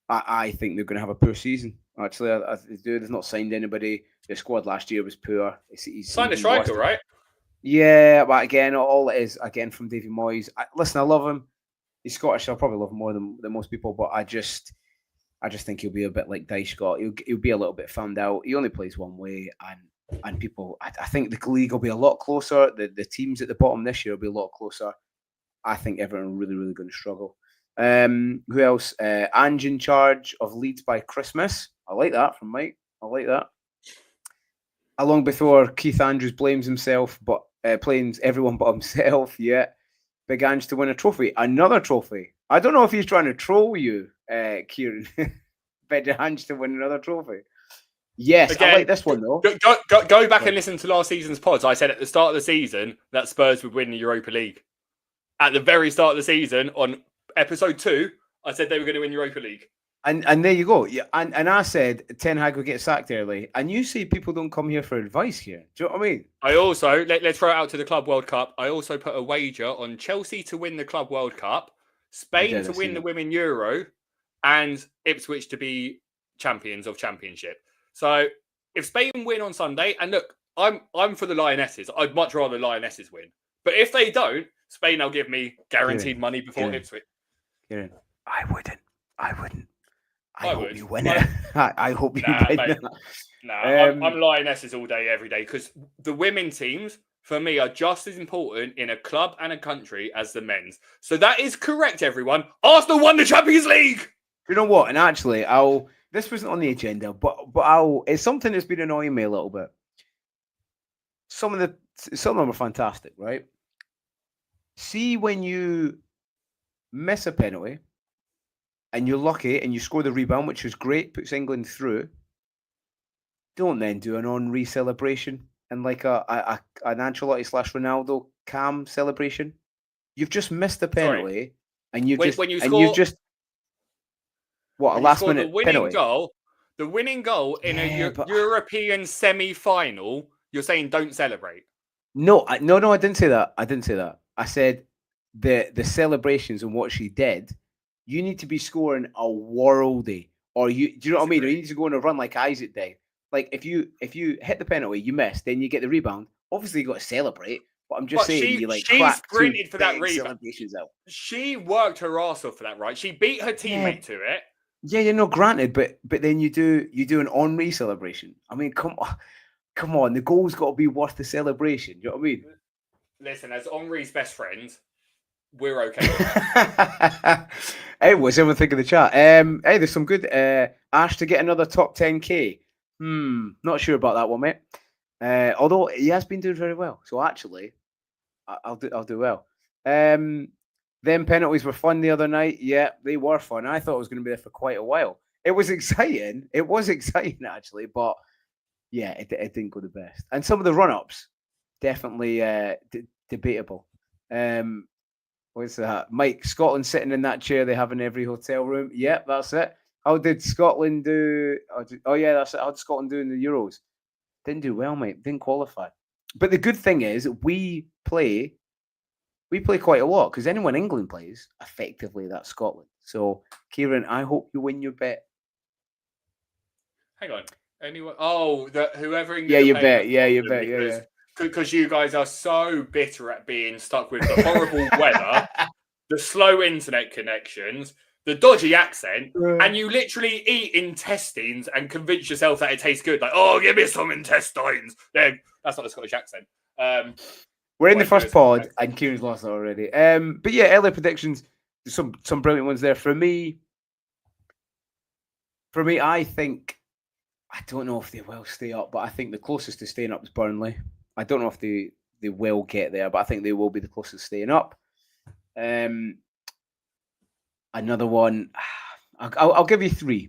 [SPEAKER 2] I think they're going to have a poor season. Actually, they've not signed anybody. The squad last year was poor. He's
[SPEAKER 1] signed a striker, right?
[SPEAKER 2] Yeah, but again, all it is, again, from Davy Moyes. Listen, I love him. He's Scottish. I'll probably love him more than most people, but I just think he'll be a bit like Dyche Scott. He'll be a little bit found out. He only plays one way, and people, I think the league will be a lot closer. The teams at the bottom this year will be a lot closer. I think Everton are really, really going to struggle. Who else? Ange in charge of Leeds by Christmas. I like that from Mike. I like that. Along before Keith Andrews blames himself, but blames everyone but himself. Yeah. Big Ange to win a trophy. Another trophy. I don't know if he's trying to troll you, Kieran. Big Ange to win another trophy. Yes, again, I like this one though.
[SPEAKER 1] Go back and listen to last season's pods. I said at the start of the season that Spurs would win the Europa League. At the very start of the season, on episode 2, I said they were going to win Europa League.
[SPEAKER 2] And there you go. Yeah, and I said Ten Hag would get sacked early. And you say people don't come here for advice here. Do you know what I mean?
[SPEAKER 1] I also, let's throw it out to the Club World Cup. I also put a wager on Chelsea to win the Club World Cup, Spain to win the Women Euro, and Ipswich to be champions of Championship. So if Spain win on Sunday, and look, I'm for the Lionesses. I'd much rather Lionesses win. But if they don't, Spain will give me guaranteed money before Ipswich.
[SPEAKER 2] Kieran, I wouldn't. I hope you win it. I hope you win it.
[SPEAKER 1] I'm Lionesses all day, every day, because the women teams, for me, are just as important in a club and a country as the men's. So that is correct, everyone. Arsenal won the Champions League!
[SPEAKER 2] You know what? And actually, this wasn't on the agenda, but it's something that's been annoying me a little bit. Some of them are fantastic, right? See, when you miss a penalty and you're lucky and you score the rebound, which is great, puts England through, don't then do an Henri celebration and like an Ancelotti / Ronaldo calm celebration. You've just missed the penalty and you just what, a last minute penalty?
[SPEAKER 1] The winning goal in a European semi-final, you're saying don't celebrate.
[SPEAKER 2] No, I didn't say that. I said the celebrations and what she did, you need to be scoring a worldie or do you know what I mean? Or you need to go on a run like Isaac did. Like if you hit the penalty, you miss, then you get the rebound. Obviously, you got to celebrate. But I'm just saying, you like
[SPEAKER 1] she
[SPEAKER 2] crack
[SPEAKER 1] sprinted
[SPEAKER 2] 2
[SPEAKER 1] for that
[SPEAKER 2] big
[SPEAKER 1] rebound.
[SPEAKER 2] celebrations out.
[SPEAKER 1] She worked her ass off for that, right? She beat her teammate to it.
[SPEAKER 2] Yeah, granted, but then you do an Henri celebration. I mean, come on, the goal's got to be worth the celebration. You know what I mean?
[SPEAKER 1] Listen, as Henri's best friend, we're okay.
[SPEAKER 2] Hey, what's everyone think of the chat? Hey, there's some good. Ash to get another top 10k. Not sure about that one, mate. Although he has been doing very well, so actually, I'll do well. Them penalties were fun the other night. Yeah, they were fun. I thought it was going to be there for quite a while. It was exciting. It was exciting actually, but yeah, it didn't go the best. And some of the run-ups, definitely debatable. What's that? Mike, Scotland sitting in that chair they have in every hotel room. Yep, that's it. How did Scotland do? Oh yeah, that's it. How did Scotland do in the Euros? Didn't do well, mate. Didn't qualify. But the good thing is we play quite a lot because anyone England plays, effectively that's Scotland. So, Kieran, I hope you win your bet.
[SPEAKER 1] Hang on. Anyone? Oh, whoever England.
[SPEAKER 2] Yeah, you bet. Yeah, you bet. Yeah.
[SPEAKER 1] Because you guys are so bitter at being stuck with the horrible weather, the slow internet connections, the dodgy accent, and you literally eat intestines and convince yourself that it tastes good. Like, oh, give me some intestines. That's not a Scottish accent.
[SPEAKER 2] We're in the first pod, and Kieran's lost it already. But yeah, early predictions. Some brilliant ones there. For me, I think I don't know if they will stay up, but I think the closest to staying up is Burnley. I don't know if they will get there, but I think they will be the closest to staying up. Another one, I'll give you 3.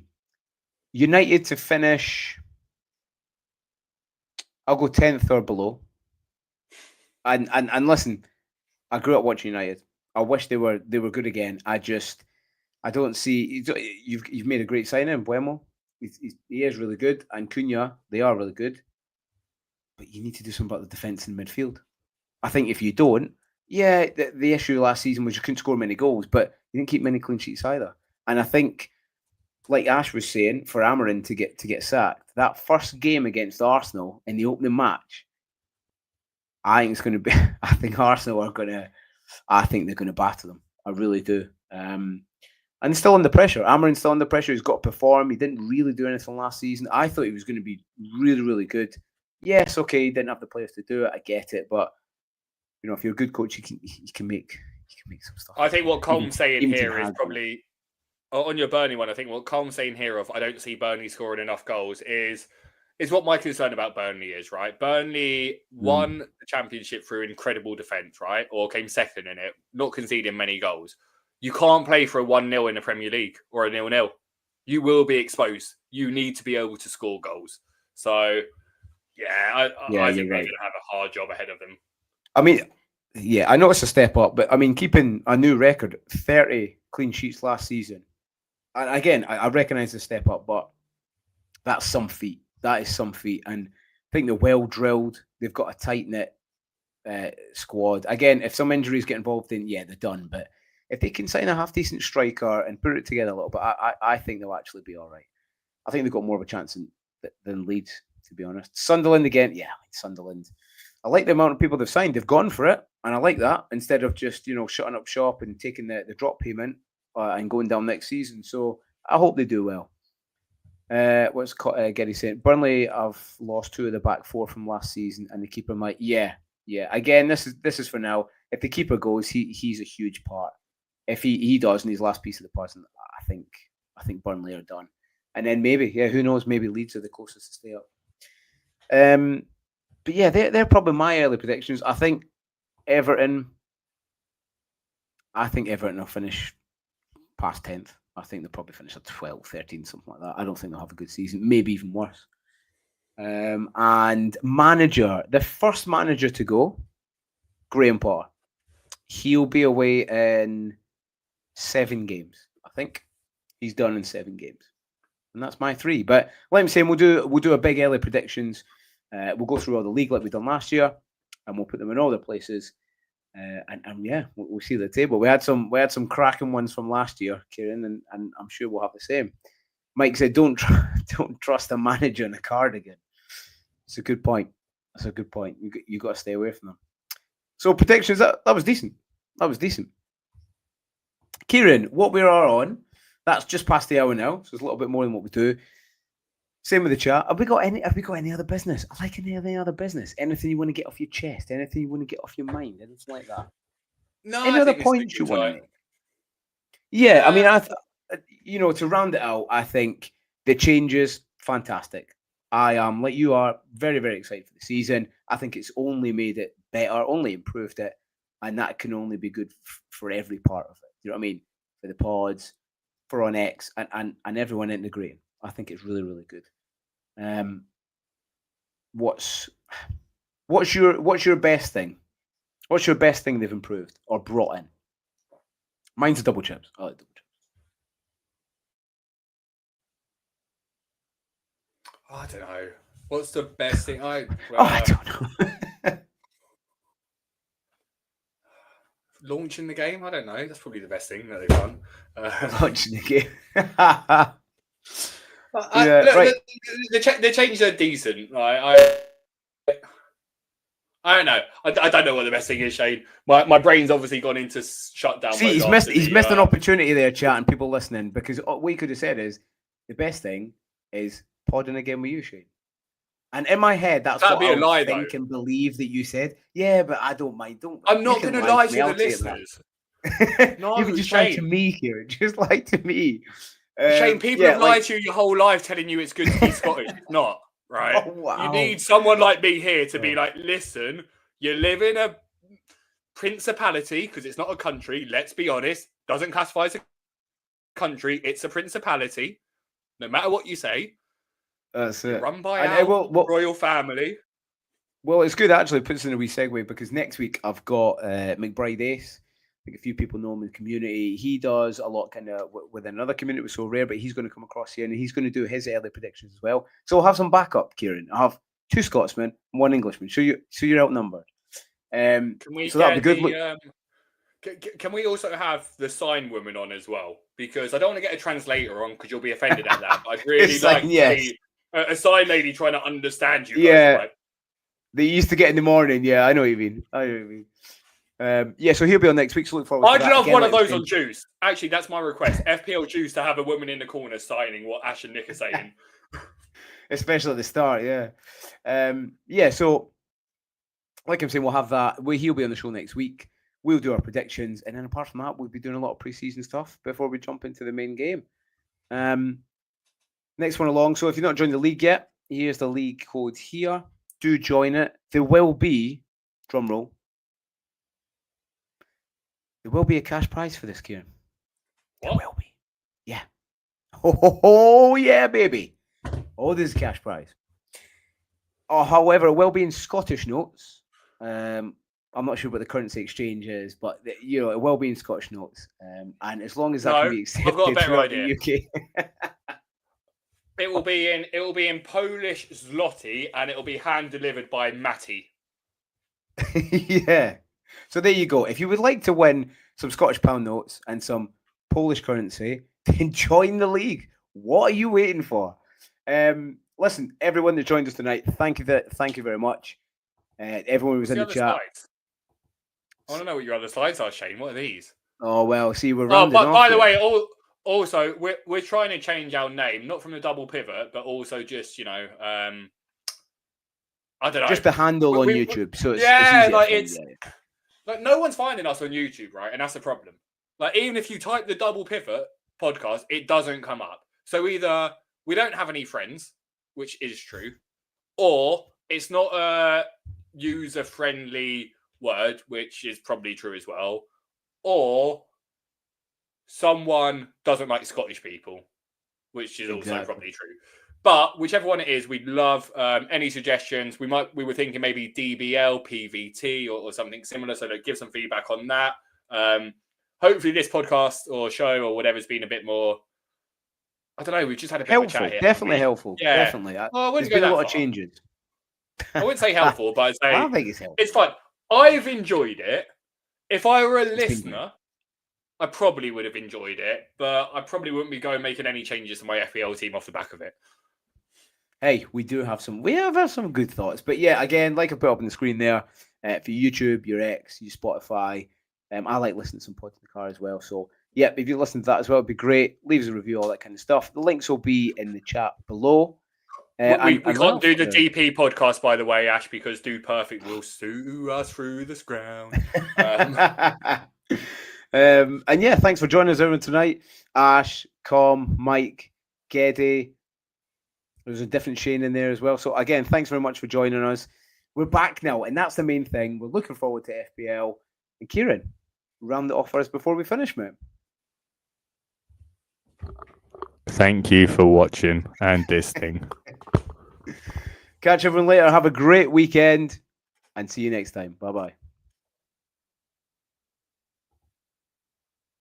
[SPEAKER 2] United to finish. I'll go 10th or below. And listen, I grew up watching United. I wish they were good again. I don't see. You've made a great signing, Buemo. He is really good, and Cunha, they are really good. But you need to do something about the defence and midfield. I think if you don't, yeah, the issue last season was you couldn't score many goals, but you didn't keep many clean sheets either. And I think, like Ash was saying, for Amarin to get sacked, that first game against Arsenal in the opening match, I think it's going to be. I think Arsenal are going to. I think they're going to batter them. I really do. And still under pressure. Amarin's still under pressure. He's got to perform. He didn't really do anything last season. I thought he was going to be really, really good. Yes, okay, he didn't have the players to do it. I get it, but you know, if you're a good coach, you can make some stuff.
[SPEAKER 1] I think what Colm's saying here is probably on your Burnley one. I think what Colm's saying here of I don't see Burnley scoring enough goals is what my concern about Burnley is, right? Burnley won the championship through incredible defence, right? Or came second in it, not conceding many goals. You can't play for a 1-0 in the Premier League or a 0-0. You will be exposed. You need to be able to score goals. So, I think they're going to have a hard job ahead of them.
[SPEAKER 2] I mean, yeah, I know it's a step up, but I mean, keeping a new record, 30 clean sheets last season. And again, I recognise the step up, but that's some feat. That is some feat. And I think they're well drilled. They've got a tight-knit squad. Again, if some injuries get involved in, they're done. But if they can sign a half-decent striker and put it together a little bit, I think they'll actually be all right. I think they've got more of a chance than Leeds, to be honest. Sunderland again, Sunderland. I like the amount of people they've signed. They've gone for it, and I like that, instead of just, shutting up shop and taking the drop payment and going down next season. So I hope they do well. What's Gary saying? Burnley have lost 2 of the back 4 from last season, and the keeper might. Yeah. Again, this is for now. If the keeper goes, he's a huge part. If he does in his last piece of the puzzle, I think Burnley are done. And then maybe, who knows? Maybe Leeds are the closest to stay up. But yeah, they're probably my early predictions. I think Everton will finish past 10th. I think they'll probably finish at 12, 13, something like that. I don't think they'll have a good season, maybe even worse. And manager, the first manager to go, Graham Potter. He'll be away in 7 games. I think he's done in 7 games. And that's my 3. But like I'm saying, we'll do a big early predictions. We'll go through all the league like we've done last year, and we'll put them in all the places. We'll see the table. We had some cracking ones from last year, Kieran, and I'm sure we'll have the same. Mike said, don't trust a manager in a cardigan. It's a good point. That's a good point. You got to stay away from them. So predictions, that was decent. That was decent. Kieran, what we are on, that's just past the hour now, so it's a little bit more than what we do. Same with the chat. Have we got any other business? I like any other business. Anything you want to get off your chest? Anything you want to get off your mind? Anything like that?
[SPEAKER 1] No,
[SPEAKER 2] any other points you want to make? Yeah, I mean, to round it out, I think the changes, fantastic. I am, like you are, very, very excited for the season. I think it's only made it better, only improved it, and that can only be good for every part of it. You know what I mean? For the pods, for on X, and everyone integrating. I think it's really, really good. What's your best thing? What's your best thing they've improved or brought in? Mine's double chips. I like double chips.
[SPEAKER 1] I don't know. What's the best thing? I
[SPEAKER 2] don't know.
[SPEAKER 1] Launching the game? I don't know. That's probably the best thing that they've done.
[SPEAKER 2] Launching the game.
[SPEAKER 1] The changes are decent. I don't know. I don't know what the best thing is, Shane. My brain's obviously gone into shutdown.
[SPEAKER 2] See, he's missed an opportunity there, chat, and people listening, because what we could have said is the best thing is podding again with you, Shane. And in my head, that's what I think and believe that you said. Yeah, but I don't mind.
[SPEAKER 1] I'm not going to lie to the listeners.
[SPEAKER 2] No, you can just lie to me, Kieran. Just lie to me.
[SPEAKER 1] Shane, people have lied to you your whole life telling you it's good to be Scottish. It's not, right?
[SPEAKER 2] Oh, wow.
[SPEAKER 1] You need someone like me here to be like, listen, you live in a principality, because it's not a country, let's be honest. Doesn't classify as a country. It's a principality. No matter what you say.
[SPEAKER 2] That's it.
[SPEAKER 1] Run by our royal family.
[SPEAKER 2] Well, it's good actually. It puts in a wee segue because next week I've got McBride Ace. I think a few people know him in the community. He does a lot kind of with another community. It was so rare, but he's going to come across here and he's going to do his early predictions as well. So I'll have some backup, Kieran. I have 2 Scotsmen, 1 Englishman. So you're outnumbered.
[SPEAKER 1] Can we
[SPEAKER 2] so that'll be good.
[SPEAKER 1] Can we also have the sign woman on as well? Because I don't want to get a translator on because you'll be offended at that. But I'd really like to see a sign lady trying to understand you.
[SPEAKER 2] Yeah,
[SPEAKER 1] right?
[SPEAKER 2] They used to get in the morning. Yeah, I know what you mean. So he'll be on next week. So look forward.
[SPEAKER 1] I'd love one of those on Juice. Actually, that's my request. FPL Juice to have a woman in the corner signing what Ash and Nick are saying,
[SPEAKER 2] especially at the start. Yeah. So, like I'm saying, we'll have that. He'll be on the show next week. We'll do our predictions, and then apart from that, we'll be doing a lot of preseason stuff before we jump into the main game. Next one along. So if you've not joined the league yet, here's the league code here. Do join it. There will be, drum roll, there will be a cash prize for this, Kieran. There will be. Yeah. Oh, yeah, baby. Oh, there's a cash prize. However, it will be in Scottish notes. I'm not sure what the currency exchange is, but it will be in Scottish notes. And as long as that can be accepted
[SPEAKER 1] I've got a better idea.
[SPEAKER 2] The UK.
[SPEAKER 1] It will be in Polish zloty, and it will be hand delivered by Matty.
[SPEAKER 2] Yeah. So there you go. If you would like to win some Scottish pound notes and some Polish currency, then join the league. What are you waiting for? Listen, everyone that joined us tonight, thank you very much. Everyone who was in the chat.
[SPEAKER 1] Slides? I want to know what your other slides are, Shane. What are these?
[SPEAKER 2] Oh well, see, we're rounding off.
[SPEAKER 1] By the way, also we're trying to change our name, not from the double pivot, but also just I don't know,
[SPEAKER 2] just the handle on YouTube. So
[SPEAKER 1] it's like no one's finding us on YouTube, right? And that's the problem. Like even if you type the double pivot podcast, it doesn't come up. So either we don't have any friends, which is true, or it's not a user-friendly word, which is probably true as well, or someone doesn't like Scottish people, which is also probably true. But whichever one it is, we'd love any suggestions. We were thinking maybe DBL, PVT, or something similar. So give some feedback on that. Hopefully, this podcast or show or whatever's been a bit more. I don't know. We've just had a bit
[SPEAKER 2] helpful.
[SPEAKER 1] Of a chat here.
[SPEAKER 2] Definitely helpful.
[SPEAKER 1] Yeah,
[SPEAKER 2] definitely.
[SPEAKER 1] There's
[SPEAKER 2] been a lot of changes.
[SPEAKER 1] I wouldn't say helpful, but I'd say
[SPEAKER 2] I think it's helpful.
[SPEAKER 1] It's fun. I've enjoyed it. If I were a listener, I probably would have enjoyed it, but I probably wouldn't be going making any changes to my FPL team off the back of it.
[SPEAKER 2] Hey, we have some good thoughts. But yeah, again, like I put up on the screen there, for YouTube, your X, your Spotify. I like listening to some pods in the car as well. So yeah, if you listen to that as well, it'd be great. Leave us a review, all that kind of stuff. The links will be in the chat below.
[SPEAKER 1] We can't do the DP podcast, by the way, Ash, because Dude Perfect will sue us through this ground.
[SPEAKER 2] And yeah, thanks for joining us everyone tonight. Ash, Com, Mike, Geddy. There's a different Shane in there as well. So again, thanks very much for joining us. We're back now, and that's the main thing. We're looking forward to FPL. And Kieran, round it off for us before we finish, mate.
[SPEAKER 3] Thank you for watching and this thing.
[SPEAKER 2] Catch everyone later. Have a great weekend, and see you next time. Bye-bye.